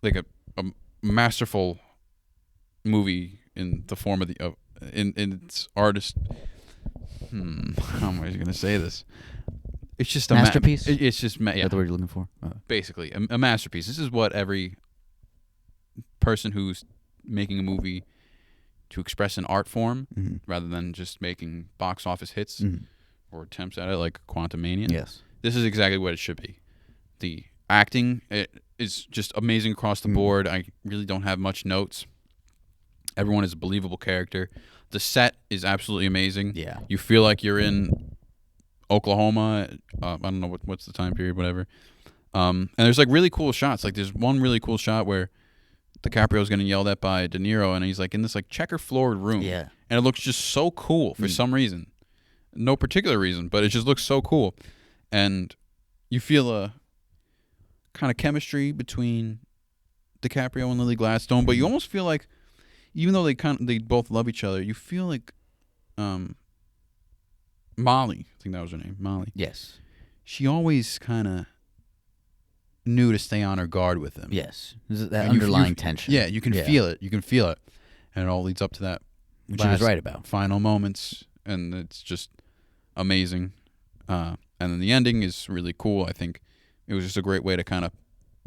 like a masterful movie in the form of in its artist. How am I going to say this? It's just a masterpiece. It's just Is that the word you're looking for? Basically a masterpiece. This is what every person who's making a movie to express an art form rather than just making box office hits or attempts at it, like Quantumania. Yes. This is exactly what it should be. The acting is just amazing across the board. I really don't have much notes. Everyone is a believable character. The set is absolutely amazing. Yeah. You feel like you're in Oklahoma. I don't know what's the time period, whatever. And there's like really cool shots. Like there's one really cool shot where DiCaprio's getting yelled at by De Niro, and he's like in this like checker floored room. Yeah. And it looks just so cool for some reason. No particular reason, but it just looks so cool. And you feel a kind of chemistry between DiCaprio and Lily Gladstone, but you almost feel like, even though they both love each other, you feel like Molly, I think that was her name, Molly. Yes. She always kind of knew to stay on her guard with him. Yes. There's that underlying tension. Yeah, you can feel it. You can feel it. And it all leads up to that. Which she was right about. Final moments, and it's just amazing. And then the ending is really cool. I think it was just a great way to kind of,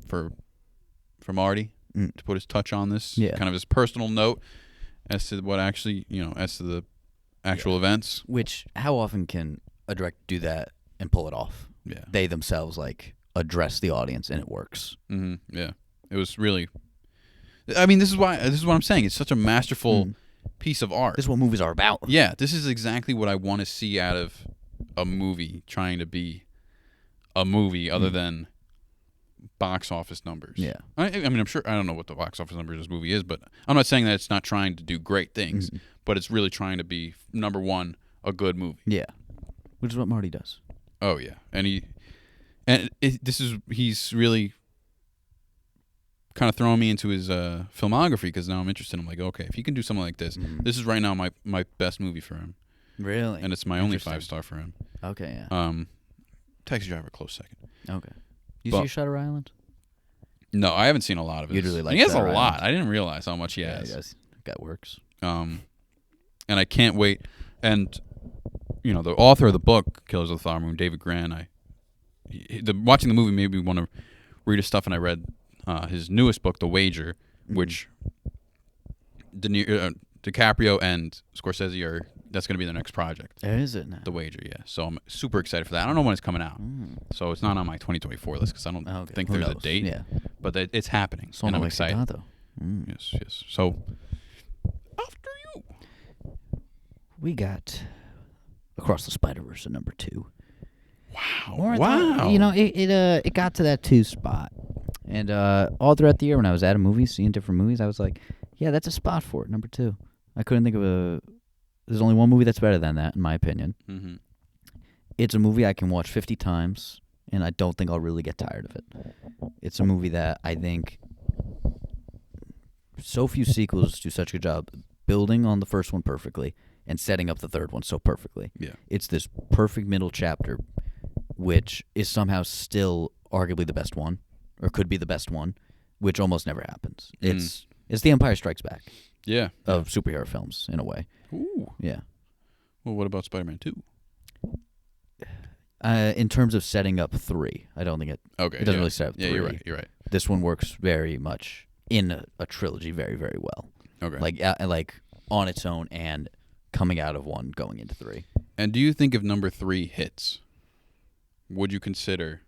for Marty, to put his touch on this. Yeah. Kind of his personal note as to what actually, as to the actual events. Which, how often can a director do that and pull it off? Yeah. They themselves, address the audience, and it works. Mm-hmm. Yeah. It was really, I mean, this is what I'm saying. It's such a masterful piece of art. This is what movies are about. Yeah. This is exactly what I want to see out of a movie trying to be a movie other than box office numbers. Yeah. I mean, I'm sure, I don't know what the box office numbers of this movie is, but I'm not saying that it's not trying to do great things, but it's really trying to be, number one, a good movie. Yeah. Which is what Marty does. Oh, yeah. He's really kind of throwing me into his filmography, because now I'm interested. I'm like, okay, if he can do something like this, this is right now my best movie for him. Really? And it's my only 5-star for him. Okay, yeah. Taxi Driver, close second. Okay. You see Shutter Island? No, I haven't seen a lot of it. You'd really like he has that a round. lot. I didn't realize how much he Yeah, has. he does. That works. And I can't wait. And the author of the book, Killers of the Flower Moon, David Gran. Watching the movie made me want to read his stuff, and I read his newest book, The Wager, which DiCaprio and Scorsese that's going to be their next project. Is it now? The Wager, yeah. So I'm super excited for that. I don't know when it's coming out, so it's not on my 2024 list because I don't think Who there's a knows? date. Yeah. But it's happening, Sono and I'm like excited. Soldado. Yes. So after you, we got Across the Spider-Verse at number 2. Wow! It got to that 2 spot, and all throughout the year when I was at a movie, seeing different movies, I was like, yeah, that's a spot for it, number 2. I couldn't think of there's only one movie that's better than that, in my opinion. Mm-hmm. It's a movie I can watch 50 times, and I don't think I'll really get tired of it. It's a movie that I think so few sequels do such a good job building on the first one perfectly and setting up the third one so perfectly. Yeah. It's this perfect middle chapter, which is somehow still arguably the best one, or could be the best one, which almost never happens. It's The Empire Strikes Back. Yeah. Of superhero films, in a way. Ooh. Yeah. Well, what about Spider-Man 2? In terms of setting up 3, I don't think it doesn't really set up 3. Yeah, you're right. This one works very much in a trilogy very, very well. Okay. Like on its own and coming out of 1, going into 3. And do you think if number 3 hits, would you consider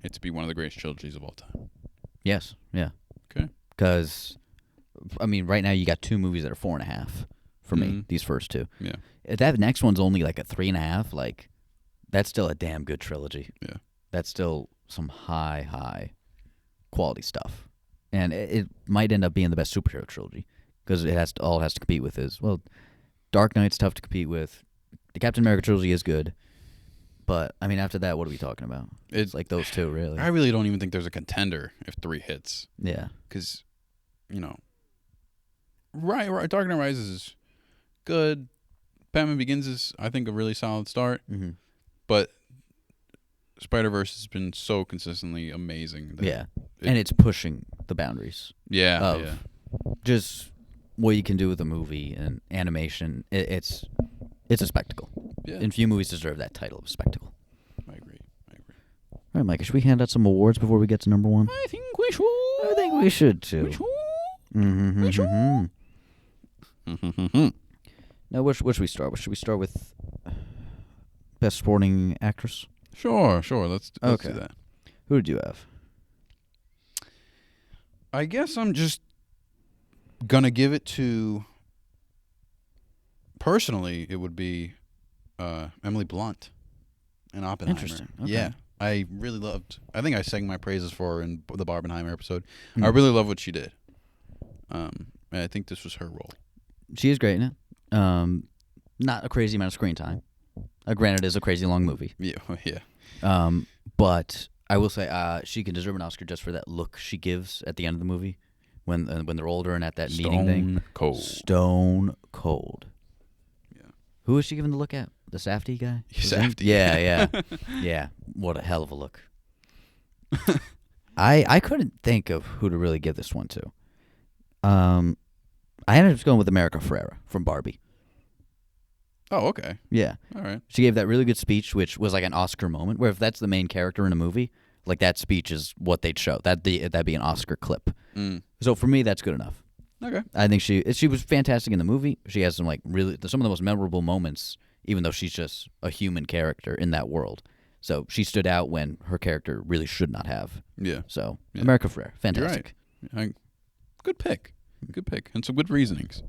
it to be one of the greatest trilogies of all time? Yes. Yeah. Okay. Because, right now you got 2 movies that are 4.5 for me, these first 2. Yeah. If that next one's only like a 3.5, that's still a damn good trilogy. Yeah. That's still some high quality stuff. And it might end up being the best superhero trilogy because it has to compete with Dark Knight's tough to compete with. The Captain America trilogy is good. But, after that, what are we talking about? It's like those 2, really. I really don't even think there's a contender if 3 hits. Yeah. Because, Dark Knight Rises is good. Batman Begins is, I think, a really solid start. Mm-hmm. But Spider-Verse has been so consistently amazing. And it's pushing the boundaries. Yeah. Just what you can do with a movie and animation. It's a spectacle. Yeah. And few movies deserve that title of spectacle. I agree. All right, Mike, should we hand out some awards before we get to number 1? I think we should. I think we should, too. Now, where should we start? Should we start with Best Supporting Actress? Sure. Let's do that. Who did you have? I guess I'm just gonna give it to. Personally, it would be Emily Blunt in Oppenheimer. Interesting. Okay. Yeah, I really loved. I think I sang my praises for her in the Barbenheimer episode. I really love what she did. And I think this was her role. She is great in it. Not a crazy amount of screen time. Granted, it is a crazy long movie. Yeah. But I will say she can deserve an Oscar just for that look she gives at the end of the movie when they're older and at that meeting thing. Stone cold. Yeah. Who is she giving the look at? The Safdie guy? Safdie. Yeah. Yeah. What a hell of a look. I couldn't think of who to really give this one to. I ended up going with America Ferrera from Barbie. Oh, okay. Yeah. All right. She gave that really good speech, which was like an Oscar moment, where if that's the main character in a movie, like that speech is what they'd show. That'd be an Oscar clip. So for me, that's good enough. Okay. I think she was fantastic in the movie. She has some some of the most memorable moments, even though she's just a human character in that world. So she stood out when her character really should not have. Yeah. So America Ferrera, fantastic. You're right. Good pick. And some good reasonings.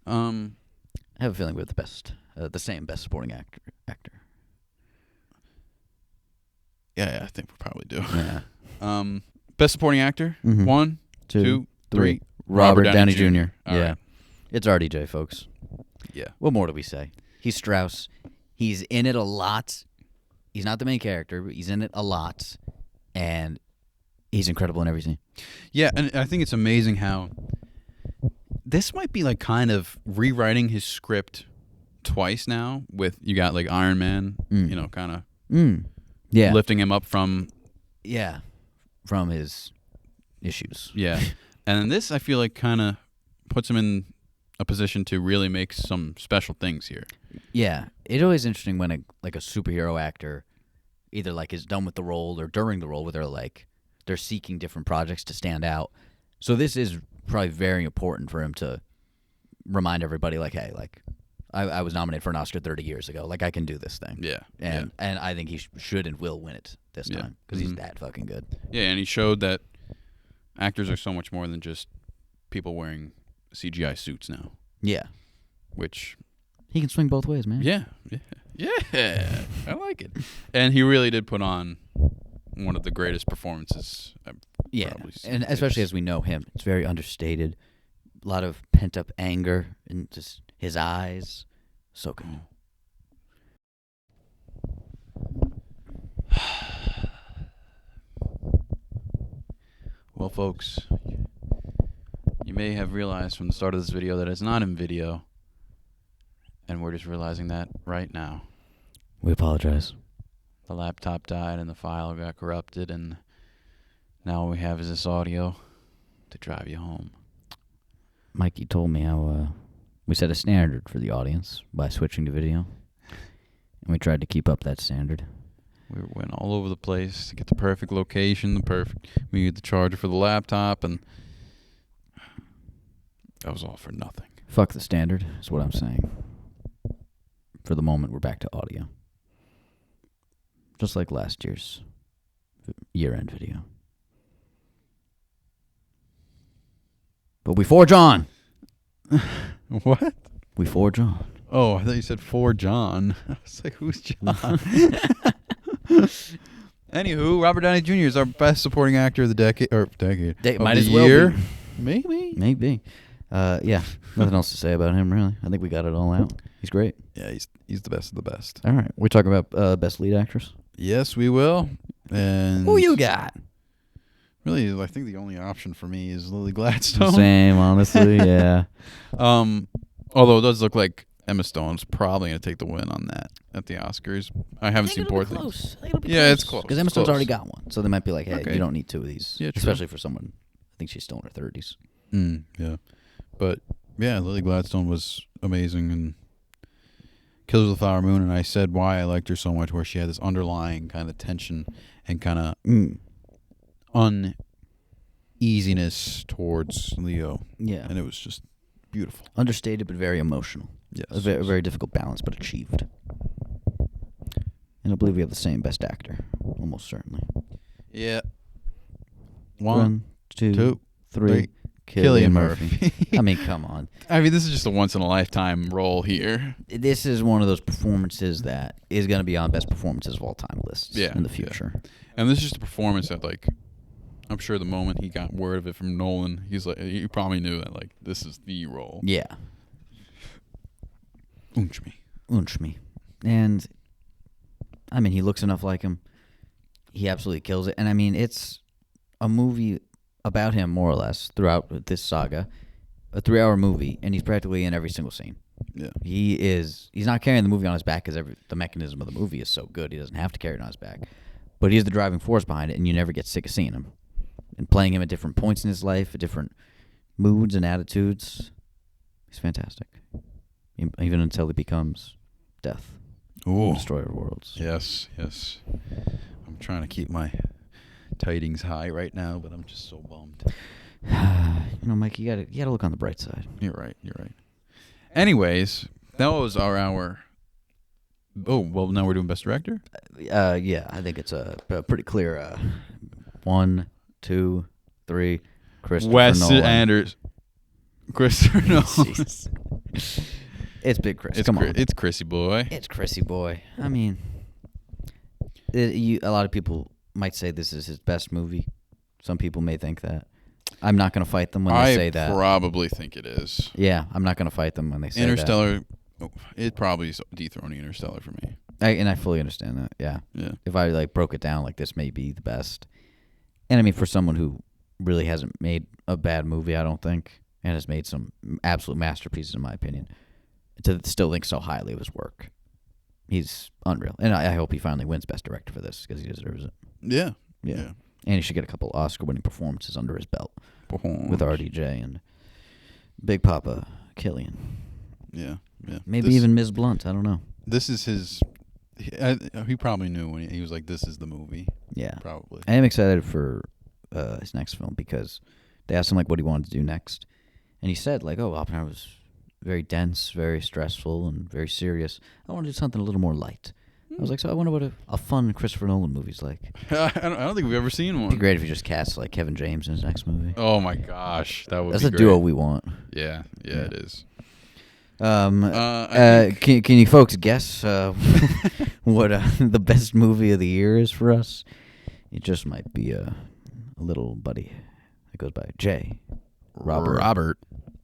I have a feeling we're the same best supporting actor. Yeah, I think we probably do. Yeah. Best supporting actor. 1, 2, 3. Robert Downey Jr. All right. It's RDJ, folks. Yeah. What more do we say? He's Strauss. He's in it a lot. He's not the main character, but he's in it a lot, and he's incredible in everything. Yeah, and I think it's amazing how this might be like kind of rewriting his script twice now. With you got like Iron Man, kind of Yeah, lifting him up from from his issues. Yeah. And this, I feel like, kind of puts him in a position to really make some special things here. Yeah. It's always interesting when a superhero actor either like is done with the role or during the role where they're seeking different projects to stand out. So this is probably very important for him to remind everybody, like, hey, like, I was nominated for an Oscar 30 years ago. Like, I can do this thing. Yeah. And I think he should and will win it this time because he's that fucking good. Yeah, and he showed that actors are so much more than just people wearing CGI suits now. Yeah. Which... He can swing both ways, man. Yeah. I like it. And he really did put on one of the greatest performances I've probably seen. And especially as we know him. It's very understated. A lot of pent-up anger in just his eyes. So good. Well, folks, you may have realized from the start of this video that it's not in video. And we're just realizing that right now. We apologize. The laptop died and the file got corrupted, and now all we have is this audio to drive you home. Mikey told me how we set a standard for the audience by switching to video, and we tried to keep up that standard. We went all over the place to get the perfect location, we needed the charger for the laptop, and that was all for nothing. Fuck the standard is what I'm saying. For the moment, we're back to audio. Just like last year's year-end video. But we forge on! What? We forge on. Oh, I thought you said for John. I was like, who's John? Anywho, Robert Downey Jr. is our best supporting actor of the decade. Might as well year. Be. Maybe. Yeah, nothing else to say about him, really. I think we got it all out. He's great. Yeah, he's the best of the best. All right, we're talking about best lead actress. Yes, we will. And who you got? Really, I think the only option for me is Lily Gladstone. Same, honestly, yeah. Although it does look like Emma Stone's probably going to take the win on that at the Oscars. I haven't seen both things. Yeah, it's close. Because Emma Stone's already got one, so they might be like, hey, you don't need two of these. Yeah, especially for someone, I think she's still in her 30s. Yeah. But, yeah, Lily Gladstone was amazing and Killers of the Flower Moon, and I said why I liked her so much, where she had this underlying kind of tension and kind of uneasiness towards Leo. Yeah. And it was just beautiful. Understated, but very emotional. Yes. A very difficult balance, but achieved. And I believe we have the same best actor, almost certainly. Yeah. One, two, three. Cillian Murphy. I mean, come on. I mean, this is just a once-in-a-lifetime role here. This is one of those performances that is going to be on best performances of all time lists in the future. Yeah. And this is just a performance that, like, I'm sure the moment he got word of it from Nolan, he's like, he probably knew that, like, this is the role. Yeah. Unch me. And, I mean, he looks enough like him. He absolutely kills it. And, I mean, it's a movie about him, more or less, throughout this saga. A 3-hour movie, and he's practically in every single scene. Yeah. He's not carrying the movie on his back because the mechanism of the movie is so good. He doesn't have to carry it on his back. But he's the driving force behind it, and you never get sick of seeing him. And playing him at different points in his life, at different moods and attitudes. He's fantastic. Even until he becomes death. Ooh. Destroyer of worlds. Yes. I'm trying to keep my tidings high right now, but I'm just so bummed. Mike, you gotta look on the bright side. You're right. Anyways, that was our hour. Oh, well, now we're doing Best Director? Yeah, I think it's a pretty clear 1, 2, 3. Christopher Wes Nolan. Anderson. Christopher Nolan. It's Big Chris. Come on. It's Chrissy boy. It's Chrissy boy. I mean, a lot of people might say this is his best movie. Some people may think that. I'm not going to fight them when they say that. I probably think it is. Yeah, I'm not going to fight them when they say Interstellar, it probably is dethroning Interstellar for me. I fully understand that, yeah. If I broke it down, this may be the best. And I mean, for someone who really hasn't made a bad movie, I don't think, and has made some absolute masterpieces, in my opinion, to still think so highly of his work. He's unreal. And I hope he finally wins Best Director for this, because he deserves it. Yeah. And he should get a couple Oscar-winning performances under his belt with RDJ and Big Papa Killian. Yeah. Maybe even Ms. Blunt. I don't know. This is his. He probably knew when he was like, "This is the movie." Yeah, probably. I am excited for his next film because they asked him like what he wanted to do next, and he said like, "Oh, Oppenheimer was very dense, very stressful, and very serious. I want to do something a little more light." I was like, so I wonder what a fun Christopher Nolan movie's like. I don't think we've ever seen one. It'd be great if you just cast like Kevin James in his next movie. Oh my gosh, that would. That's be a great. duo we want. Yeah, it is. Can you folks guess what the best movie of the year is for us? It just might be a little buddy that goes by J. Robert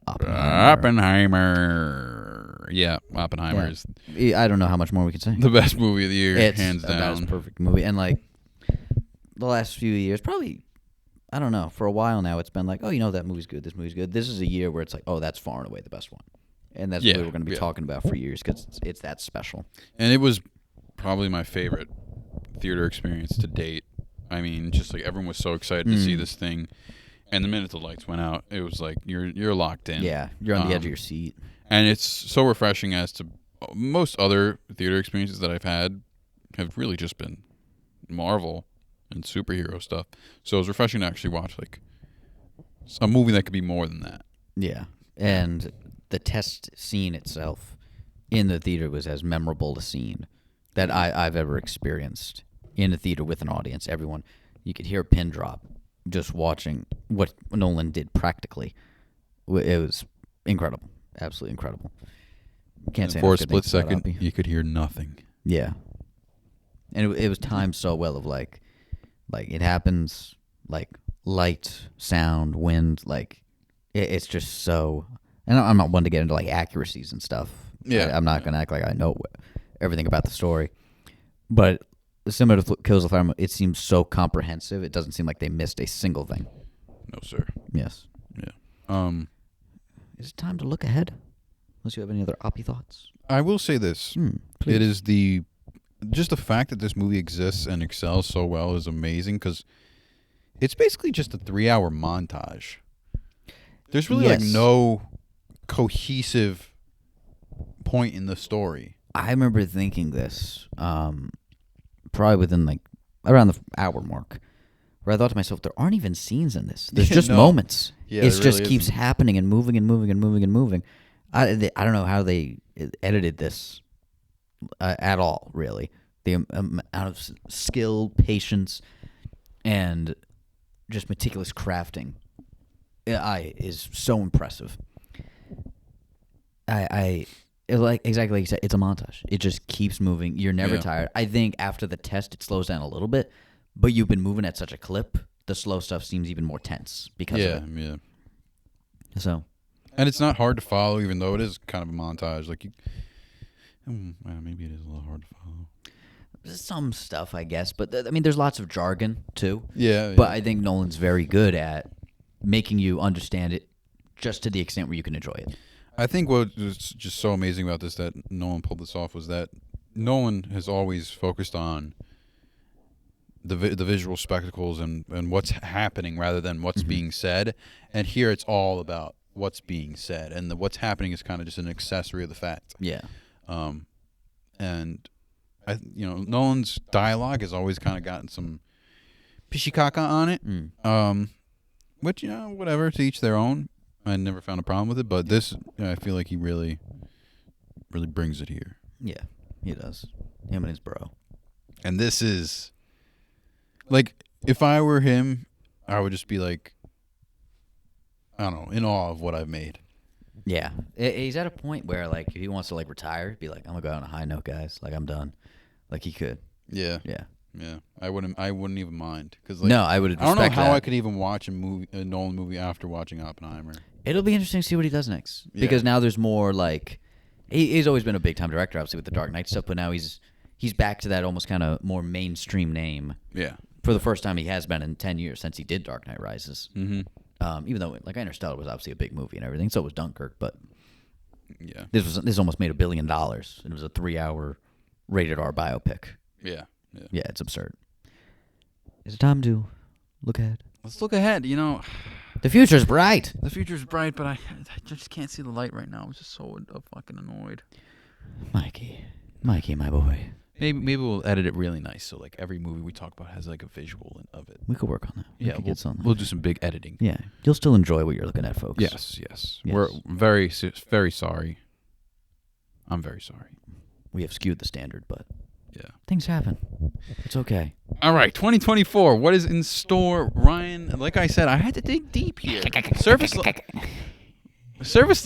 Oppenheimer. Yeah, Oppenheimer is. I don't know how much more we can say. The best movie of the year, It's hands down. About as perfect movie, and like the last few years, probably. I don't know. For a while now, it's been like, oh, that movie's good. This movie's good. This is a year where it's like, oh, that's far and away the best one. And that's what we're going to be talking about for years because it's that special. And it was probably my favorite theater experience to date. I mean, just like everyone was so excited to see this thing, and the minute the lights went out, it was like you're locked in. Yeah, you're on the edge of your seat. And it's so refreshing as to most other theater experiences that I've had have really just been Marvel and superhero stuff. So it was refreshing to actually watch like a movie that could be more than that. Yeah, and the test scene itself in the theater was as memorable a scene that I've ever experienced in a theater with an audience. Everyone, you could hear a pin drop just watching what Nolan did practically. It was incredible, absolutely incredible. Can't say for a enough good split things about second, Oppie. you could hear nothing. Yeah, and it was timed so well. Of like it happens like light, sound, wind, like it's just so. And I'm not one to get into like accuracies and stuff. Yeah, I'm not gonna act like I know everything about the story. But similar to Kills the Fire, it seems so comprehensive. It doesn't seem like they missed a single thing. No, sir. Yes. Yeah. Is it time to look ahead? Unless you have any other Oppie thoughts. I will say this: please. it is just the fact that this movie exists and excels so well is amazing because it's basically just a 3-hour montage. There's really like no cohesive point in the story. I remember thinking this probably within like around the hour mark, where I thought to myself, there aren't even scenes in this. There's just moments. Yeah, it just really keeps isn't. happening and moving and moving and moving and moving. I don't know how they edited this at all, really. The amount of skill, patience, and just meticulous crafting is so impressive. Exactly like you said, it's a montage. It just keeps moving. You're never tired. I think after the test, it slows down a little bit, but you've been moving at such a clip, the slow stuff seems even more tense because of it. Yeah. So, and it's not hard to follow, even though it is kind of a montage. Like, maybe it is a little hard to follow. Some stuff, I guess, but there's lots of jargon too. Yeah. But I think Nolan's very good at making you understand it just to the extent where you can enjoy it. I think what was just so amazing about this that Nolan pulled this off was that Nolan has always focused on the visual spectacles and what's happening rather than what's being said. And here it's all about what's being said, and what's happening is kind of just an accessory of the fact. Yeah. And Nolan's dialogue has always kind of gotten some pishikaka on it. Which whatever, to each their own. I never found a problem with it, but this, I feel like he really, really brings it here. Yeah, he does. Him and his bro. And this is, like, if I were him, I would just be like, I don't know, in awe of what I've made. Yeah, he's at a point where, like, if he wants to, like, retire, he'd be like, I'm gonna go out on a high note, guys. Like, I'm done. Like, he could. Yeah. Yeah. I wouldn't even mind, because like, no, I would. I don't know respect how that. I could even watch a Nolan movie after watching Oppenheimer. It'll be interesting to see what he does next, because now there's more like he's always been a big time director, obviously with the Dark Knight stuff, but now he's back to that almost kind of more mainstream name. Yeah. For the first time he has been in 10 years since he did Dark Knight Rises. Mm-hmm. Even though like Interstellar was obviously a big movie and everything, so was Dunkirk, but yeah, this almost made $1 billion, and it was a 3-hour rated R biopic. Yeah. Yeah, it's absurd. Is it time to look ahead. Let's look ahead. You know, The future's bright. the future's bright, but I just can't see the light right now. I'm just so fucking annoyed. Mikey, my boy. Maybe we'll edit it really nice, so like every movie we talk about has like a visual of it. We could work on that. Yeah, we'll do some big editing. Yeah, you'll still enjoy what you're looking at, folks. Yes. We're very sorry. I'm very sorry. We have skewed the standard, but yeah, things happen. It's okay. All right, 2024. What is in store, Ryan? Like I said, I had to dig deep here. Service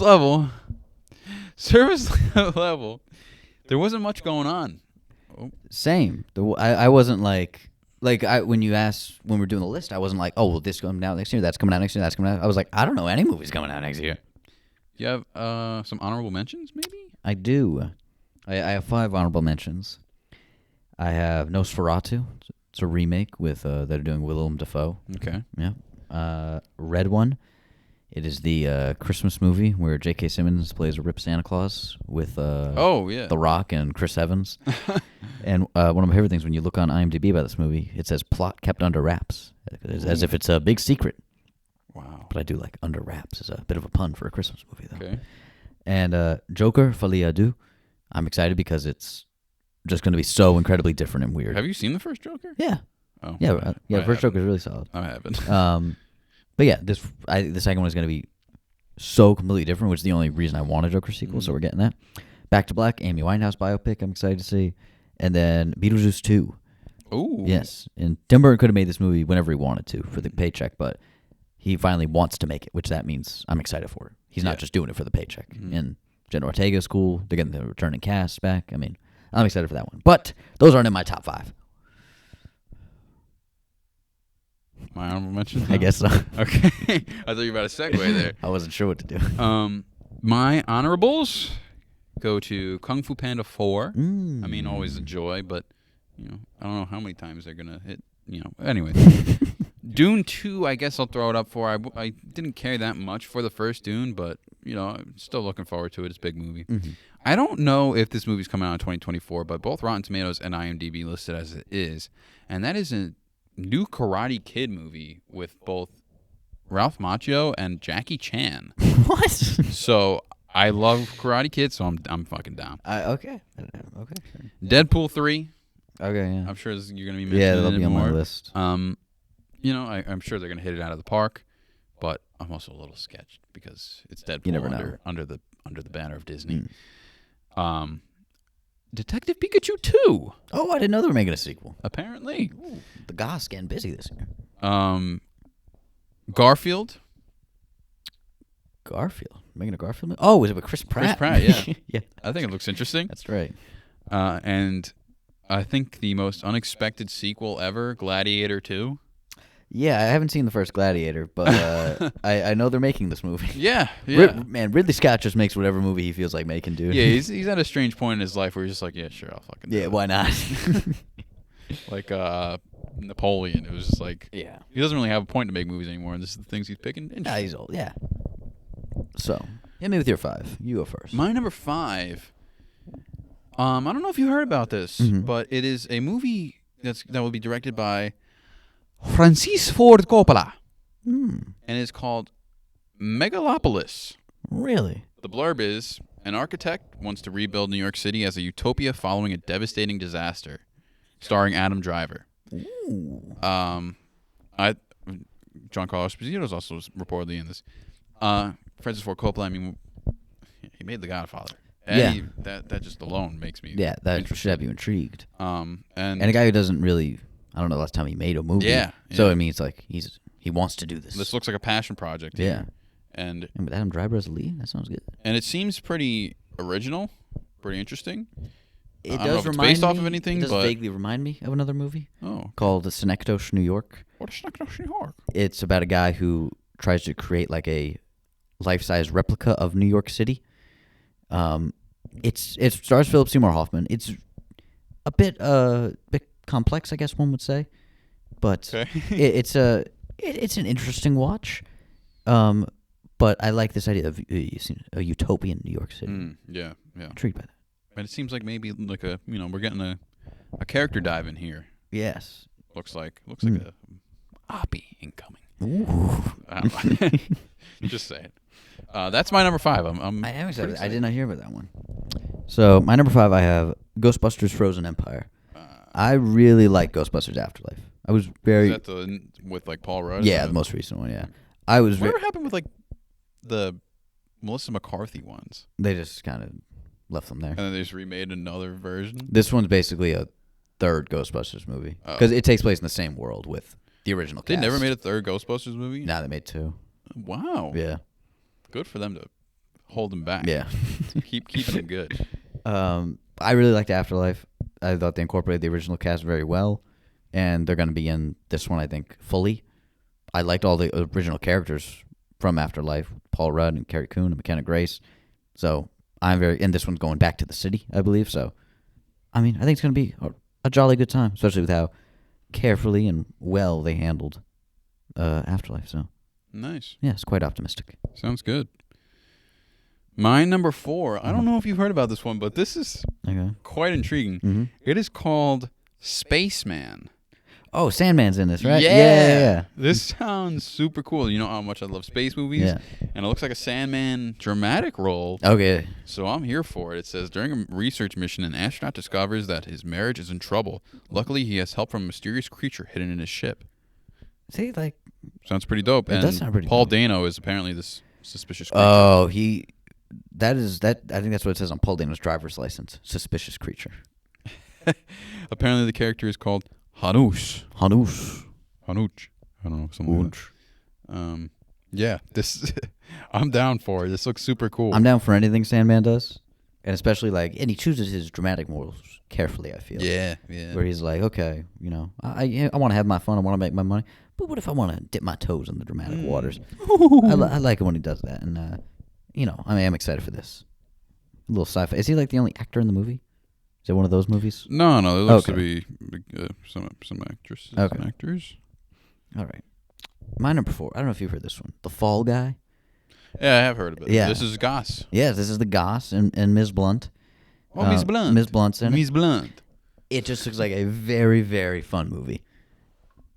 level. There wasn't much going on. Oh. Same. I wasn't like when you asked when we were doing the list, I wasn't like, oh, well, this coming out next year, that's coming out next year, that's coming out. I was like, I don't know any movies coming out next year. You have some honorable mentions, maybe? I do. I have 5 honorable mentions. I have Nosferatu. It's a remake with that are doing Willem Dafoe. Okay. Yeah. Red One. It is the Christmas movie where J.K. Simmons plays a Rip Santa Claus with The Rock and Chris Evans. And one of my favorite things when you look on IMDb about this movie, it says plot kept under wraps, as if it's a big secret. Wow. But I do like under wraps. It's a bit of a pun for a Christmas movie, though. Okay. And Joker, Folie à Deux. I'm excited because it's just going to be so incredibly different and weird. Have you seen the first Joker? Yeah. Oh. Yeah. The first Joker is really solid. I haven't. But yeah, the second one is going to be so completely different, which is the only reason I want a Joker sequel, so we're getting that. Back to Black, Amy Winehouse biopic, I'm excited to see. And then Beetlejuice 2. Ooh. Yes. And Tim Burton could have made this movie whenever he wanted to for the paycheck, but he finally wants to make it, which that means I'm excited for it. He's not just doing it for the paycheck. Mm-hmm. And Jenna Ortega's cool. They're getting the returning cast back. I mean, I'm excited for that one. But those aren't in my top 5. My honorable mention? I guess so. Okay. I thought you were about to segue there. I wasn't sure what to do. My honorables go to Kung Fu Panda 4. I mean, always a joy, but, I don't know how many times they're going to hit, Anyway. Dune 2, I guess I'll throw it up for. I didn't care that much for the first Dune, but, I'm still looking forward to it. It's a big movie. Mm-hmm. I don't know if this movie's coming out in 2024, but both Rotten Tomatoes and IMDb listed as it is. And that is a new Karate Kid movie with both Ralph Macchio and Jackie Chan. What? So I love Karate Kid, so I'm fucking down. Okay. Deadpool 3. Okay, yeah. I'm sure you're going to be mentioning it that'll be on more. my list. I'm sure they're going to hit it out of the park, but I'm also a little sketched because it's Deadpool you never know. under the banner of Disney. Detective Pikachu 2. Oh, I didn't know they were making a sequel. Apparently. Ooh, the goth's getting busy this year. Garfield. Making a Garfield movie? Oh, was it with Chris Pratt? Chris Pratt, yeah. Yeah. I think it looks interesting. That's right. And I think the most unexpected sequel ever, Gladiator 2. Yeah, I haven't seen the first Gladiator, but I know they're making this movie. Yeah. Ridley Scott just makes whatever movie he feels like making, dude. Yeah, he's at a strange point in his life where he's just like, yeah, sure, I'll fucking do it. Why not? Like Napoleon. It was just like, yeah, he doesn't really have a point to make movies anymore, and this is the things he's picking. Nah, he's old, yeah. So, hit me with your 5. You go first. My number 5, I don't know if you heard about this, but it is a movie that will be directed by Francis Ford Coppola. And it's called Megalopolis. Really? The blurb is, an architect wants to rebuild New York City as a utopia following a devastating disaster. Starring Adam Driver. Ooh. Giancarlo Esposito is also reportedly in this. Francis Ford Coppola, I mean, he made The Godfather. And that just alone makes me that should have you intrigued. And a guy who doesn't really, I don't know the last time he made a movie. Yeah. So I mean, it's like he wants to do this. This looks like a passion project. Yeah. And with Adam Driver as a lead, that sounds good. And it seems pretty original, pretty interesting. It I don't does know if it's remind based me, off of anything, it does but vaguely remind me of another movie called Synecdoche, New York. What is Synecdoche, New York? It's about a guy who tries to create like a life-size replica of New York City. It stars Philip Seymour Hoffman. It's a bit complex, I guess one would say, but it's an interesting watch. But I like this idea of a utopian New York City. Yeah. Intrigued by that. And it seems like maybe like we're getting a character dive in here. Yes. Looks like Oppie incoming. Ooh. Just saying. That's my number 5. I'm I am excited. pretty I did not hear about that one. So my number 5, I have Ghostbusters: Frozen Empire. I really like Ghostbusters Afterlife. I was very. Is that the with like Paul Rudd? Yeah, the most recent one. Yeah, I was. Whatever happened with like the Melissa McCarthy ones? They just kind of left them there. And then they just remade another version? This one's basically a third Ghostbusters movie. Because it takes place in the same world with the original cast. They never made a third Ghostbusters movie? Nah, they made 2. Wow. Yeah. Good for them to hold them back. Yeah. Keeping them good. I really liked Afterlife. I thought they incorporated the original cast very well. And they're going to be in this one, I think, fully. I liked all the original characters from Afterlife. Paul Rudd and Carrie Coon and McKenna Grace. So and this one's going back to the city, I believe. So, I mean, I think it's going to be a jolly good time, especially with how carefully and well they handled Afterlife. So, nice. Yeah, it's quite optimistic. Sounds good. My number 4, I don't know if you've heard about this one, but this is quite intriguing. Mm-hmm. It is called Spaceman. Oh, Sandman's in this, right? Yeah. This sounds super cool. You know how much I love space movies? Yeah. And it looks like a Sandman dramatic role. Okay. So I'm here for it. It says, during a research mission, an astronaut discovers that his marriage is in trouble. Luckily, he has help from a mysterious creature hidden in his ship. See, like... Sounds pretty dope. It does sound pretty Paul dope. Dano is apparently this suspicious creature. Oh, I think that's what it says on Paul Dano's driver's license. Suspicious creature. Apparently, the character is called Hanush. I don't know, something like that. Yeah, this I'm down for it. This looks super cool. I'm down for anything Sandman does, and especially and he chooses his dramatic morals carefully. I feel. Yeah. Where he's like, okay, I want to have my fun. I want to make my money, but what if I want to dip my toes in the dramatic waters? I like it when he does that, and I am excited for this. A little sci-fi. Is he like the only actor in the movie? Is it one of those movies? No. It looks to be some actresses and actors. All right. My number 4. I don't know if you've heard this one. The Fall Guy. Yeah, I have heard of it. Yeah. This is Goss. Yes, this is the Goss and Ms. Blunt. Oh, Ms. Blunt. Ms. Blunt's in it. Ms. Blunt. It just looks like a very, very fun movie.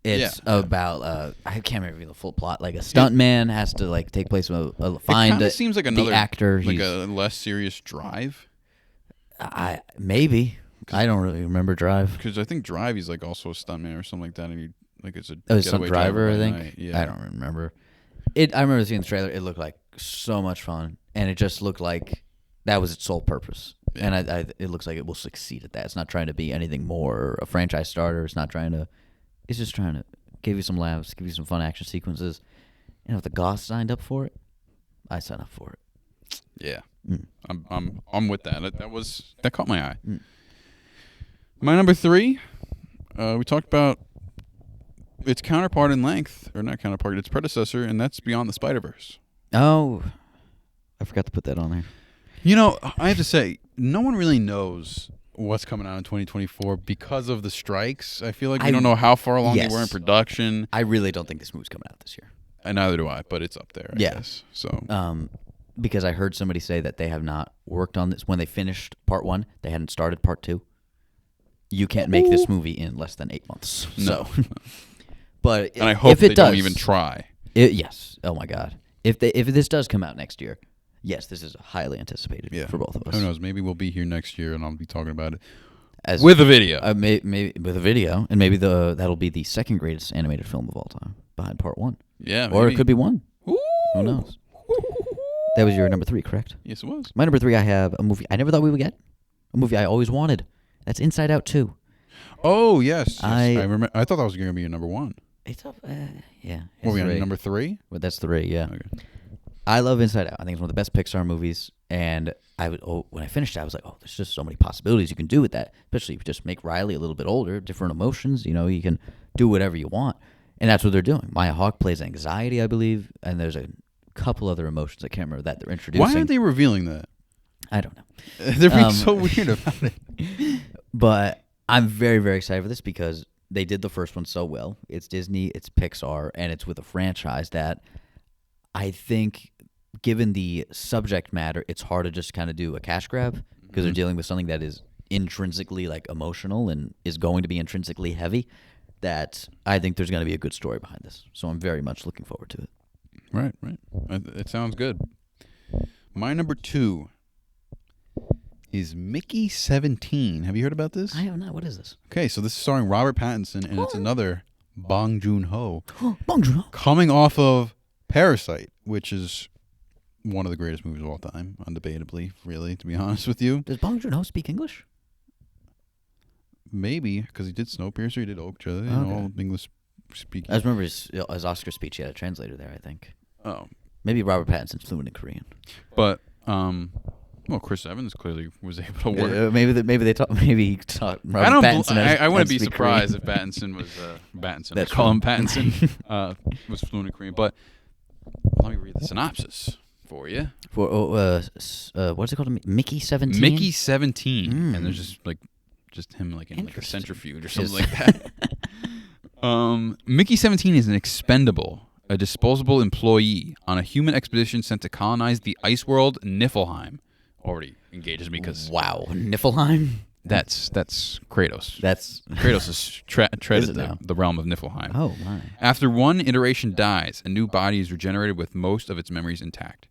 It's about I can't remember the full plot. Like a stuntman has to take place with find. It seems like another the actor, like a less serious Drive. Maybe I don't really remember Drive because I think Drive he's also a stuntman or something like that, and he it's a stunt driver. I think. Night. Yeah, I don't remember. I remember seeing the trailer. It looked like so much fun, and it just looked like that was its sole purpose. Yeah. And it looks like it will succeed at that. It's not trying to be anything more or a franchise starter. It's not trying to. It's just trying to give you some laughs, give you some fun action sequences. If the Goss signed up for it, I signed up for it. Yeah, I'm with that. That caught my eye. My number 3, we talked about its counterpart in length, or not counterpart, its predecessor, and that's Beyond the Spider-Verse. Oh, I forgot to put that on there. I have to say, no one really knows what's coming out in 2024 because of the strikes. I feel like we don't know how far along they were in production. I really don't think this movie's coming out this year. And neither do I, but it's up there, I guess. So, because I heard somebody say that they have not worked on this. When they finished part 1, they hadn't started part 2. You can't make this movie in less than 8 months. No. So. But and I hope they don't even try. Yes. Oh my God. If this does come out next year, yes, this is highly anticipated for both of us. Who knows? Maybe we'll be here next year and I'll be talking about it with a video. Maybe with a video, and maybe that'll be the second greatest animated film of all time, behind part 1. Yeah, or it could be 1. Ooh. Who knows? That was your number 3, correct? Yes, it was. My number 3, I have a movie I never thought we would get. A movie I always wanted. That's Inside Out 2. Oh yes, I remember. I thought that was going to be your number 1. It's up. Yeah. What were we on number 3? Well, that's 3. Yeah. Okay. I love Inside Out. I think it's one of the best Pixar movies. And when I finished it, I was like, there's just so many possibilities you can do with that. Especially if you just make Riley a little bit older, different emotions. You can do whatever you want. And that's what they're doing. Maya Hawke plays anxiety, I believe. And there's a couple other emotions I can't remember that they're introducing. Why aren't they revealing that? I don't know. They're being so weird about it. But I'm very, very excited for this because they did the first one so well. It's Disney, it's Pixar, and it's with a franchise that I think, given the subject matter, it's hard to just kind of do a cash grab because they're dealing with something that is intrinsically emotional and is going to be intrinsically heavy. that I think there's going to be a good story behind this. So I'm very much looking forward to it. Right. It sounds good. My number 2 is Mickey 17. Have you heard about this? I have not. What is this? Okay, so this is starring Robert Pattinson, and it's another Bong Joon-ho. Bong Joon-ho. Coming off of Parasite, which is one of the greatest movies of all time, undebatably, really, to be honest with you. Does Bong Joon-ho speak English? Maybe, because he did Snowpiercer, he did Okja, all English speaking. I just remember his Oscar speech. He had a translator there, I think. Oh. Maybe Robert Pattinson's fluent in Korean. But, well, Chris Evans clearly was able to work. Maybe he taught Robert Pattinson. I wouldn't be speak surprised Korean. if Pattinson was Pattinson. That's I call him true. Pattinson. Was fluent in Korean. But let me read the synopsis for you. For what's it called? Mickey 17. Mickey 17, and there's just him in like a Interesting. centrifuge or something like that. Mickey 17 is an expendable, a disposable employee on a human expedition sent to colonize the ice world Niflheim. Already engages me because wow, Niflheim. That's Kratos. Kratos has treaded the realm of Niflheim. Oh my! After one iteration dies, a new body is regenerated with most of its memories intact.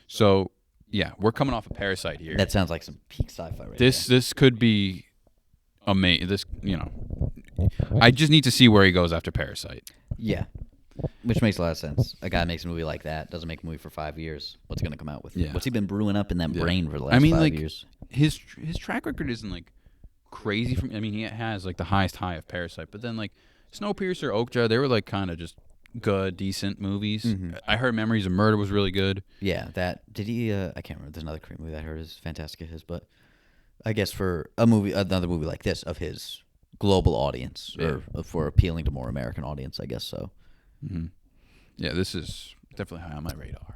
So yeah, we're coming off a Parasite here. That sounds like some peak sci-fi. Right This could be amazing. This I just need to see where he goes after Parasite. Yeah, which makes a lot of sense. A guy makes a movie like that, doesn't make a movie for 5 years. What's he going to come out with? Yeah. What's he been brewing up in that brain for the last 5 years? His track record isn't like crazy. He has like the highest high of Parasite, but then like Snowpiercer, Okja, they were like kind of just good, decent movies. Mm-hmm. I heard Memories of Murder was really good. Yeah, did he? I can't remember. There's another Korean movie that I heard is fantastic of his, but I guess for another movie like this of his global audience or for appealing to more American audience, I guess so. Mm-hmm. Yeah, this is definitely high on my radar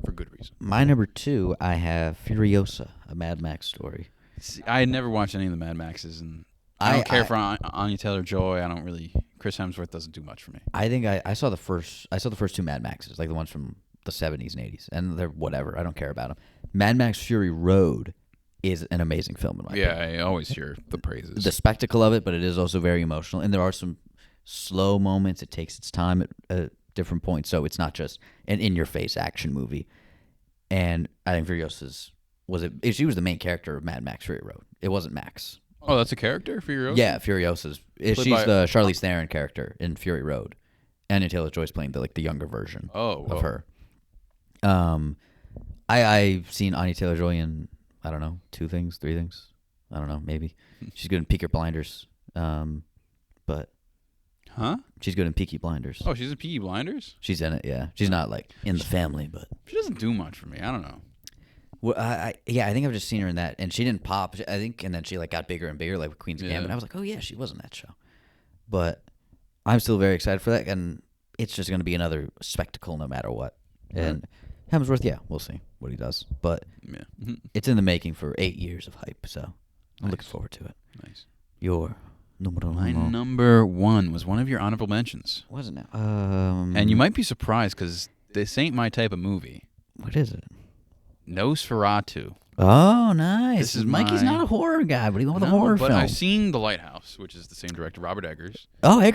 for good reason. My number 2, I have Furiosa, a Mad Max story. See, I had never watched any of the Mad Maxes, and I don't care for Anya Taylor-Joy. I don't really. Chris Hemsworth doesn't do much for me. I think I saw the first 2 Mad Maxes, like the ones from the 70s and 80s, and they're whatever. I don't care about them. Mad Max Fury Road is an amazing film in my opinion. I always hear the praises. The spectacle of it, but it is also very emotional, and there are some slow moments. It takes its time at different points, so it's not just an in-your-face action movie. And I think Furiosa's she was the main character of Mad Max Fury Road. It wasn't Max. Oh, that's a character, Furiosa? Yeah, Furiosa's. She's the Charlize Theron character in Fury Road. Anya Taylor-Joy's playing the younger version of her. I've seen Anya Taylor-Joy in, I don't know, 2 things, 3 things. I don't know, maybe. She's good in Peaky Blinders. But huh? She's good in Peaky Blinders. Oh, she's in Peaky Blinders? She's in it, yeah. She's not like in the family, but she doesn't do much for me. I don't know. Well, I think I've just seen her in that, and she didn't pop. I think, and then she got bigger and bigger, like with Queen's Gambit. I was like, oh yeah, she was in that show. But I'm still very excited for that, and it's just going to be another spectacle, no matter what. And Hemsworth, we'll see what he does, but it's in the making for 8 years of hype, so I'm looking forward to it. Nice. Your my number 1 was one of your honorable mentions. Wasn't it? And you might be surprised because this ain't my type of movie. What is it? Nosferatu. Oh, nice. This is Mikey's not a horror guy, but he wants a horror film. But I've seen The Lighthouse, which is the same director, Robert Eggers. Oh, I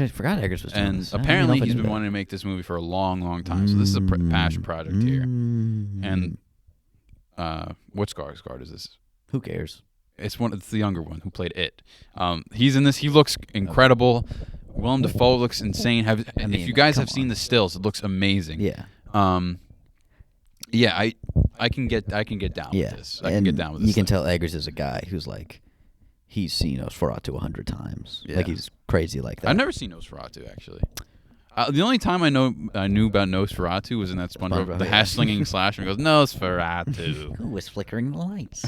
forgot Eggers was doing this. And apparently he's been wanting to make this movie for a long, long time. So this is a passion project here. And what Skarsgård is this? Who cares? It's the younger one who played It. He's in this. He looks incredible. Willem Dafoe looks insane. If you guys have seen the stills, it looks amazing. Yeah. Yeah, I can get down with this. I can get down with this. You can tell Eggers is a guy who's like, he's seen Nosferatu 100 times. Yeah. Like he's crazy like that. I've never seen Nosferatu actually. The only time I knew about Nosferatu was in that SpongeBob, the hash slinging slasher. He goes Nosferatu. Who was flickering the lights?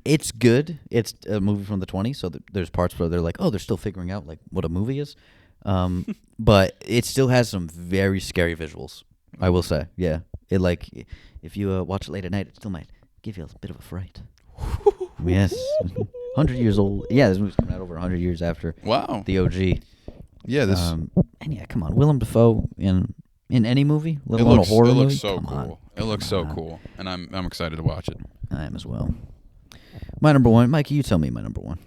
It's good. It's a movie from the 20s, so there's parts where they're like, oh, they're still figuring out like what a movie is. But it still has some very scary visuals. I will say, yeah. It if you watch it late at night, it still might give you a bit of a fright. Yes, 100 years old. Yeah, this movie's coming out over 100 years after. Wow. The OG. Yeah, this. And yeah, come on, Willem Dafoe in any movie, let alone a horror movie. It looks so cool. It looks so cool, and I'm excited to watch it. I am as well. My number 1, Mikey. You tell me my number 1.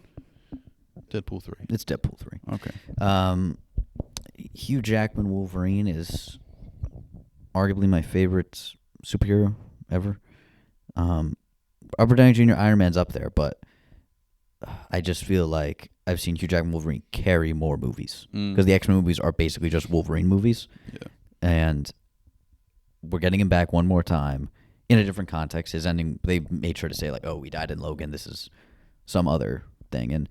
Deadpool 3. It's Deadpool 3. Okay. Hugh Jackman Wolverine is arguably my favorite superhero ever. Robert Downey Jr. Iron Man's up there, but I just feel like I've seen Hugh Jackman Wolverine carry more movies because the X-Men movies are basically just Wolverine movies. Yeah. And we're getting him back one more time in a different context. His ending, they made sure to say like, "Oh, he died in Logan. This is some other thing," and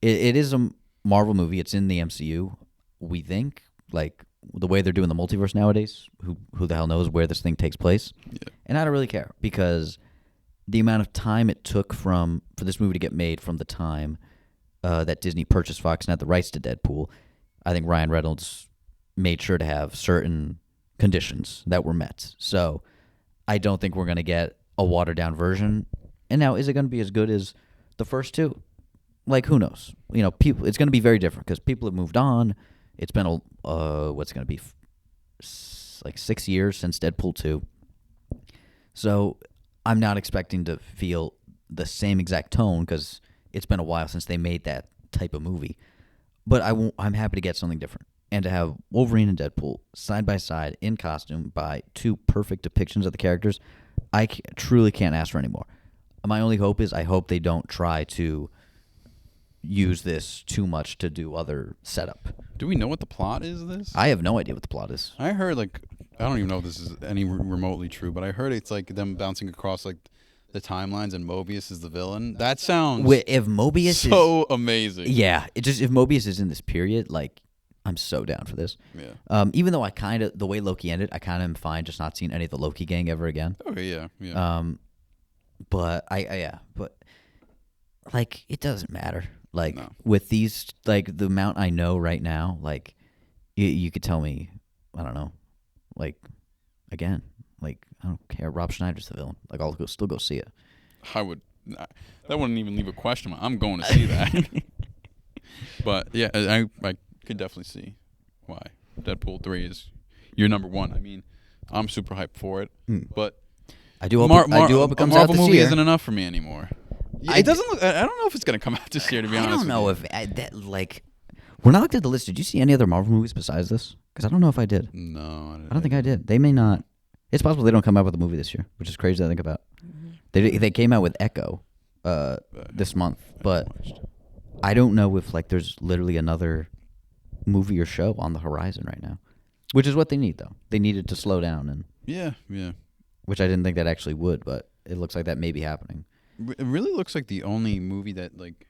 it is a Marvel movie. It's in the MCU. We think like the way they're doing the multiverse nowadays. Who the hell knows where this thing takes place? Yeah. And I don't really care because the amount of time it took for this movie to get made from the time that Disney purchased Fox and had the rights to Deadpool, I think Ryan Reynolds made sure to have certain conditions that were met. So I don't think we're going to get a watered-down version. And now, is it going to be as good as the first two? Like, who knows? You know, it's going to be very different because people have moved on. It's been what's going to be like 6 years since Deadpool 2. So I'm not expecting to feel the same exact tone because it's been a while since they made that type of movie. But I'm happy to get something different. And to have Wolverine and Deadpool side by side in costume by two perfect depictions of the characters, I truly can't ask for any more. My only hope is I hope they don't try to use this too much to do other setup. Do we know what the plot is of this? I have no idea what the plot is. I heard, like, I don't even know if this is any remotely true, but I heard it's like them bouncing across, like, the timelines and Mobius is the villain. That sounds if Mobius so amazing. Yeah, if Mobius is in this period, like, I'm so down for this. Yeah. Even though the way Loki ended, I kind of am fine just not seeing any of the Loki gang ever again. Okay, yeah. But but like it doesn't matter. Like with these, like the amount I know right now, like you could tell me, I don't know, like again, like I don't care. Rob Schneider's the villain. Like I'll still go see it. I would. That wouldn't even leave a question. I'm going to see that. But yeah, I could definitely see why Deadpool 3 is your number one. I mean, I'm super hyped for it, but I do hope it comes out this year. A Marvel movie isn't enough for me anymore. It doesn't look. I don't know if it's going to come out this year. To be honest, I don't know if that like. When I looked at the list, did you see any other Marvel movies besides this? Because I don't know if I did. No, I don't think I did. They may not. It's possible they don't come out with a movie this year, which is crazy to think about. Mm-hmm. They came out with Echo this month, but I don't know if like there's literally another movie or show on the horizon right now, which is what they need though. They needed to slow down and yeah, which I didn't think that actually would, but it looks like that may be happening. It really looks like the only movie that like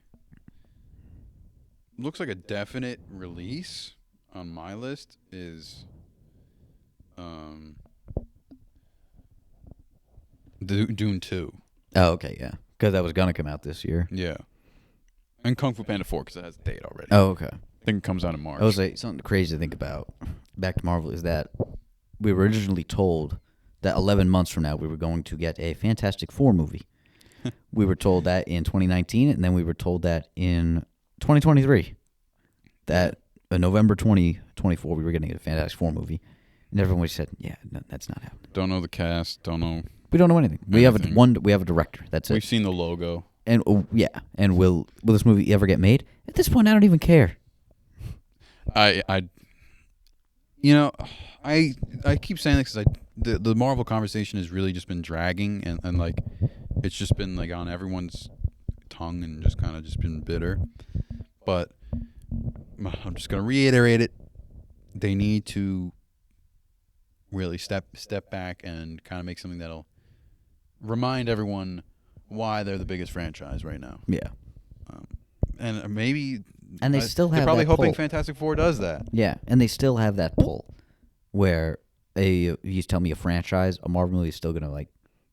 looks like a definite release on my list is Dune 2. Oh, okay, yeah. Because that was going to come out this year. Yeah. And Kung Fu Panda 4 because it has a date already. Oh, okay. I think it comes out in March. I was like, something crazy to think about, back to Marvel, is that we were originally told that 11 months from now we were going to get a Fantastic Four movie. We were told that in 2019, and then we were told that in 2023. That in November 2024 we were getting a Fantastic Four movie. And everyone said, yeah, no, that's not happening. Don't know the cast, don't know. We don't know anything. We have a director. That's it. We've seen the logo. And and will this movie ever get made? At this point, I don't even care. I keep saying this because the Marvel conversation has really just been dragging and like it's just been like on everyone's tongue and just kind of just been bitter. But I'm just gonna reiterate it. They need to really step back and kind of make something that'll remind everyone why they're the biggest franchise right now. Yeah. And maybe... And they still have they're probably that hoping pull. Fantastic Four does that. Yeah, and they still have that pull where you tell me a franchise, a Marvel movie is still going to like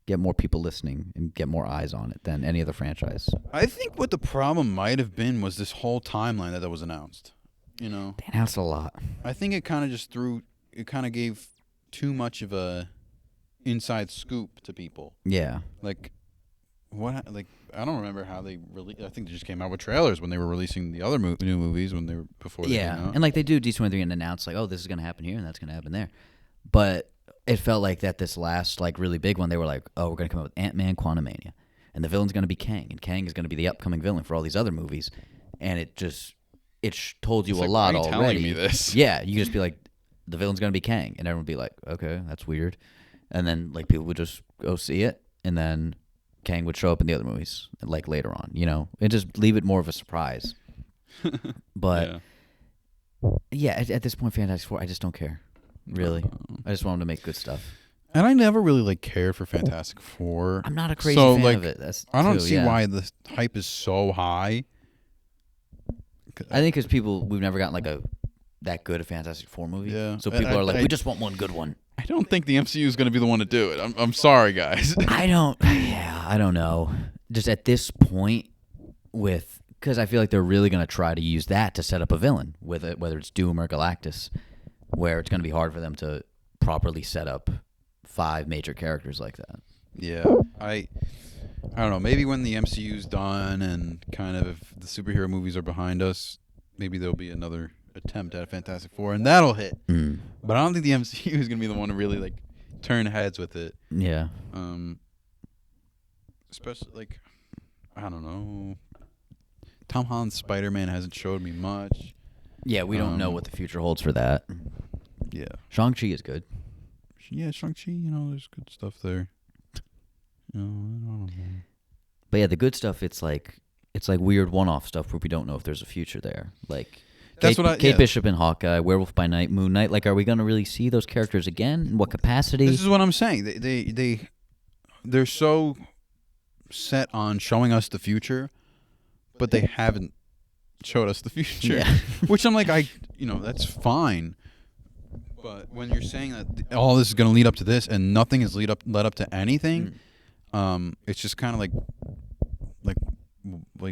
get more people listening and get more eyes on it than any other franchise. I think what the problem might have been was this whole timeline that was announced. You know? They announced a lot. I think it kind of just gave too much of a inside scoop to people. Yeah. Like... What like I don't remember how they really. I think they just came out with trailers when they were releasing the other new movies when they were before. They came out. And like they do D23 and announce like, oh, this is gonna happen here and that's gonna happen there, but it felt like that this last like really big one they were like, oh, we're gonna come out with Ant-Man, Quantumania, and the villain's gonna be Kang, and Kang is gonna be the upcoming villain for all these other movies, and it told you It's a like, lot why are you already. telling me this? Yeah, you just be like, the villain's gonna be Kang, and everyone would be like, okay, that's weird, and then like people would just go see it, and then Kang would show up in the other movies like later on, and just leave it more of a surprise. But at this point, Fantastic Four, I just don't care. Really, I just want them to make good stuff. And I never really like cared for Fantastic Four. I'm not a crazy fan of it. I don't see why the hype is so high. I think because we've never gotten like that good a Fantastic Four movie. Yeah. So people are like, we just want one good one. I don't think the MCU is going to be the one to do it. I'm sorry, guys. I don't know. Just at this point, because I feel like they're really going to try to use that to set up a villain, whether it's Doom or Galactus, where it's going to be hard for them to properly set up 5 major characters like that. Yeah, I don't know. Maybe when the MCU's done and kind of if the superhero movies are behind us, maybe there'll be another attempt at a Fantastic Four, and that'll hit. But I don't think the MCU is going to be the one to really like turn heads with it. Yeah. Especially like, I don't know. Tom Holland's Spider-Man hasn't showed me much. Yeah, we don't know what the future holds for that. Yeah. Shang-Chi is good. Yeah, Shang-Chi, there's good stuff there. I don't know. But yeah, the good stuff, it's like weird one-off stuff where we don't know if there's a future there. Like Kate Bishop and Hawkeye, Werewolf by Night, Moon Knight. Like, are we going to really see those characters again? In what capacity? This is what I'm saying. They're so set on showing us the future, but they haven't showed us the future. Yeah. Which I'm like, that's fine. But when you're saying that all this is going to lead up to this and nothing has led up to anything, it's just kind of like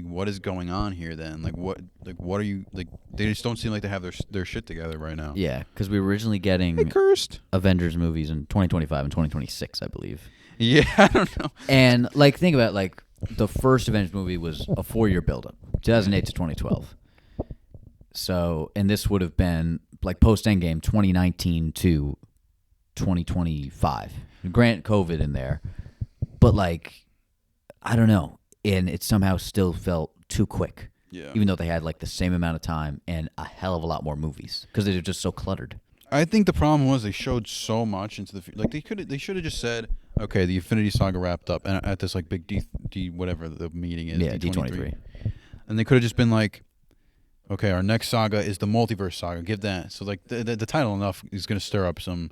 what is going on here then? What are you like? They just don't seem like they have their shit together right now. Yeah, because we were originally getting cursed Avengers movies in 2025 and 2026, I believe. Yeah, I don't know. And think about it, the first Avengers movie was a 4-year buildup, 2008 to 2012. So, and this would have been post Endgame 2019 to 2025. Grant COVID in there, but I don't know, and it somehow still felt too quick. Yeah. Even though they had the same amount of time and a hell of a lot more movies because they were just so cluttered. I think the problem was they showed so much into the they should have just said, okay, the Infinity Saga wrapped up and at this big D whatever the meeting is, D23. And they could have just been like, okay, our next saga is the multiverse saga. Give that. So the title enough is going to stir up some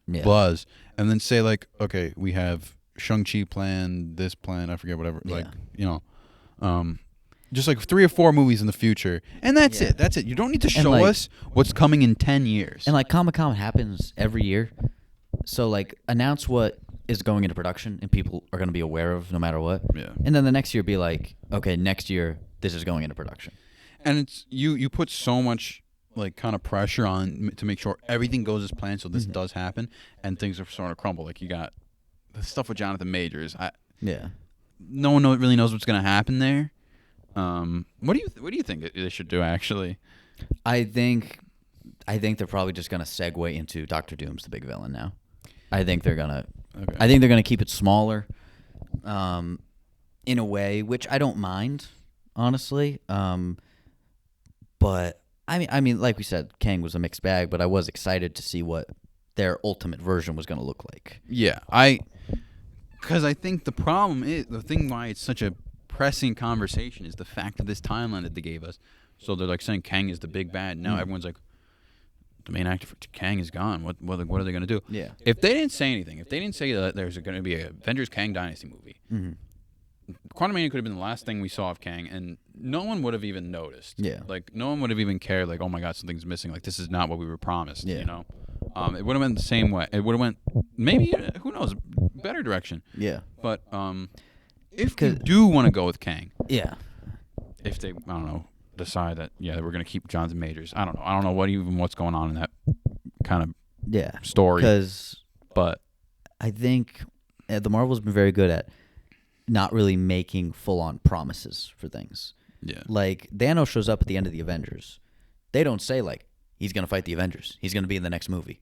buzz, and then say okay, we have Shang-Chi plan, this plan, I forget whatever. Just 3 or 4 movies in the future, and that's it. That's it. You don't need to show us what's coming in 10 years. And Comic-Con happens every year, so announce what is going into production, and people are going to be aware of no matter what. Yeah. And then the next year be okay, next year this is going into production. And it's you put so much kind of pressure on to make sure everything goes as planned, so this does happen, and things are starting to crumble. You got the stuff with Jonathan Majors. No one really knows what's going to happen there. What do you think they should do actually? I think they're probably just going to segue into Doctor Doom's the big villain now. I think they're gonna keep it smaller, in a way, which I don't mind, honestly. But I mean, like we said, Kang was a mixed bag, but I was excited to see what their ultimate version was going to look like. Yeah, because I think the problem is the thing why it's such a pressing conversation is the fact of this timeline that they gave us. So they're saying Kang is the big bad. Now everyone's the main actor for Kang is gone. What are they going to do? Yeah. If they didn't say anything, if they didn't say that there's going to be a Avengers Kang Dynasty movie, Quantumania could have been the last thing we saw of Kang, and no one would have even noticed. Yeah. No one would have even cared. Oh my God, something's missing. This is not what we were promised. Yeah. It would have been the same way. It would have went maybe who knows, better direction. Yeah. But if you do want to go with Kang, yeah. If they decide that we're going to keep Jonathan Majors. I don't know what's going on in that kind of story. But I think the Marvel's been very good at not really making full-on promises for things. Yeah. Thanos shows up at the end of the Avengers. They don't say he's going to fight the Avengers. He's going to be in the next movie.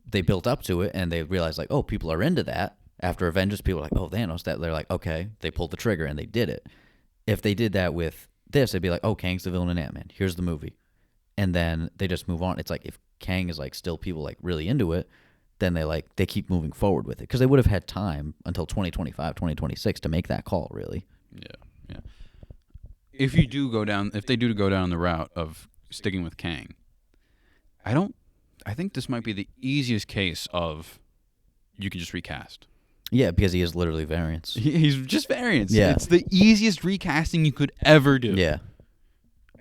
They built up to it and they realized people are into that. After Avengers, people are oh, Thanos. That they're okay, they pulled the trigger and they did it. If they did that with this, they'd be like, oh, Kang's the villain in Ant-Man. Here's the movie. And then they just move on. It's like if Kang is like still people like really into it, then they keep moving forward with it because they would have had time until 2025, 2026 to make that call, really. Yeah. If they do go down the route of sticking with Kang, I think this might be the easiest case of you can just recast. Yeah, because he is literally variants. He's just variants. Yeah. It's the easiest recasting you could ever do. Yeah.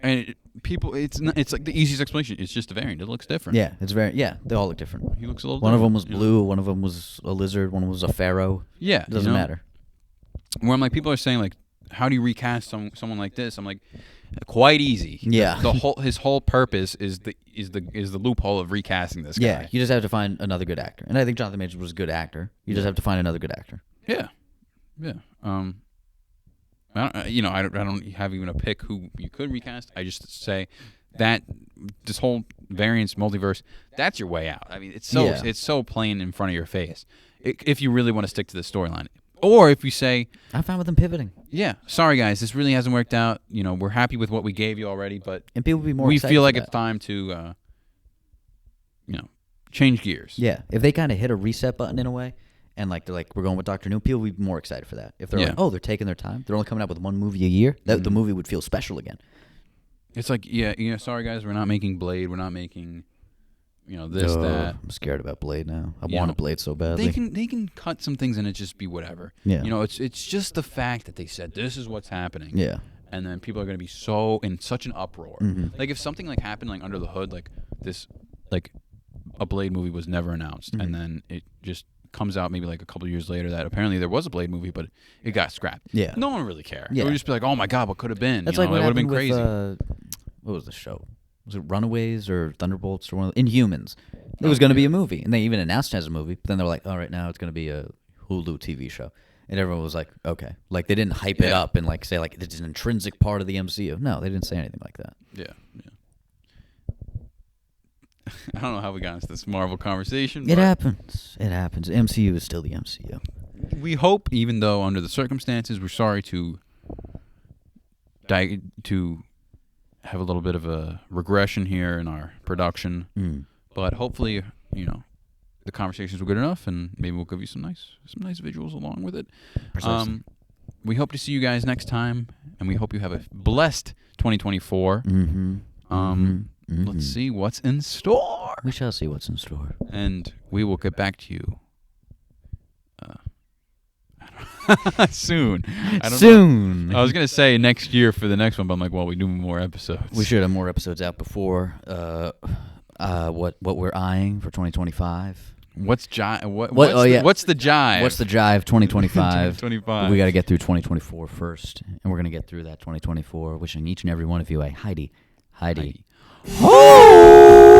And it's like the easiest explanation. It's just a variant. It looks different. Yeah, they all look different. He looks a little One different. of them was blue, one of them was a lizard, one was a pharaoh. Yeah. It doesn't matter. Where I'm like, people are saying like, how do you recast someone like this? I'm like, quite easy. Yeah. His whole purpose is the loophole of recasting this guy. Yeah, you just have to find another good actor. And I think Jonathan Majors was a good actor. You just have to find another good actor. Yeah. I don't have even a pick who you could recast. I just say that this whole variance multiverse, that's your way out. I mean, it's so plain in front of your face. If you really want to stick to the storyline, or if you say, I'm fine with them pivoting. Yeah, sorry guys, this really hasn't worked out. We're happy with what we gave you already, but and people will be more. We excited feel like for it's time to, change gears. Yeah, if they kind of hit a reset button in a way. And like they're like, we're going with Dr. No, people would be more excited for that. If they're like, oh, they're taking their time, they're only coming out with one movie a year, the movie would feel special again. It's like, sorry guys, we're not making Blade, we're not making, this, that. I'm scared about Blade now. I want a Blade so badly. They can cut some things and it just be whatever. Yeah. It's just the fact that they said this is what's happening. Yeah. And then people are going to be in such an uproar. Mm-hmm. Like if something like happened like under the hood, like this, like a Blade movie was never announced, and then it just comes out maybe like a couple of years later that apparently there was a Blade movie, but it got scrapped. Yeah. No one would really care. Yeah. It would just be like, oh my God, what could have been? That's like what it would have been happened crazy. with, what was the show? Was it Runaways or Thunderbolts or one of the Inhumans? It was going to be a movie, and they even announced it as a movie, but then they were like, all right, now it's going to be a Hulu TV show. And everyone was like, okay. Like, they didn't hype it up and, like, say, like, it's an intrinsic part of the MCU. No, they didn't say anything like that. Yeah. I don't know how we got into this Marvel conversation. It happens. MCU is still the MCU. We hope, even though under the circumstances, we're sorry to have a little bit of a regression here in our production. But hopefully, the conversations were good enough, and maybe we'll give you some nice visuals along with it. Precisely. We hope to see you guys next time, and we hope you have a blessed 2024. Let's see what's in store. We shall see what's in store. And we will get back to you soon. Soon. I was going to say next year for the next one, but I'm like, well, we do more episodes. We should have more episodes out before what we're eyeing for 2025. What's jive? What's the jive? What's the jive 2025? 2025. We got to get through 2024 first, and we're going to get through that 2024. Wishing each and every one of you a Heidi. Oh!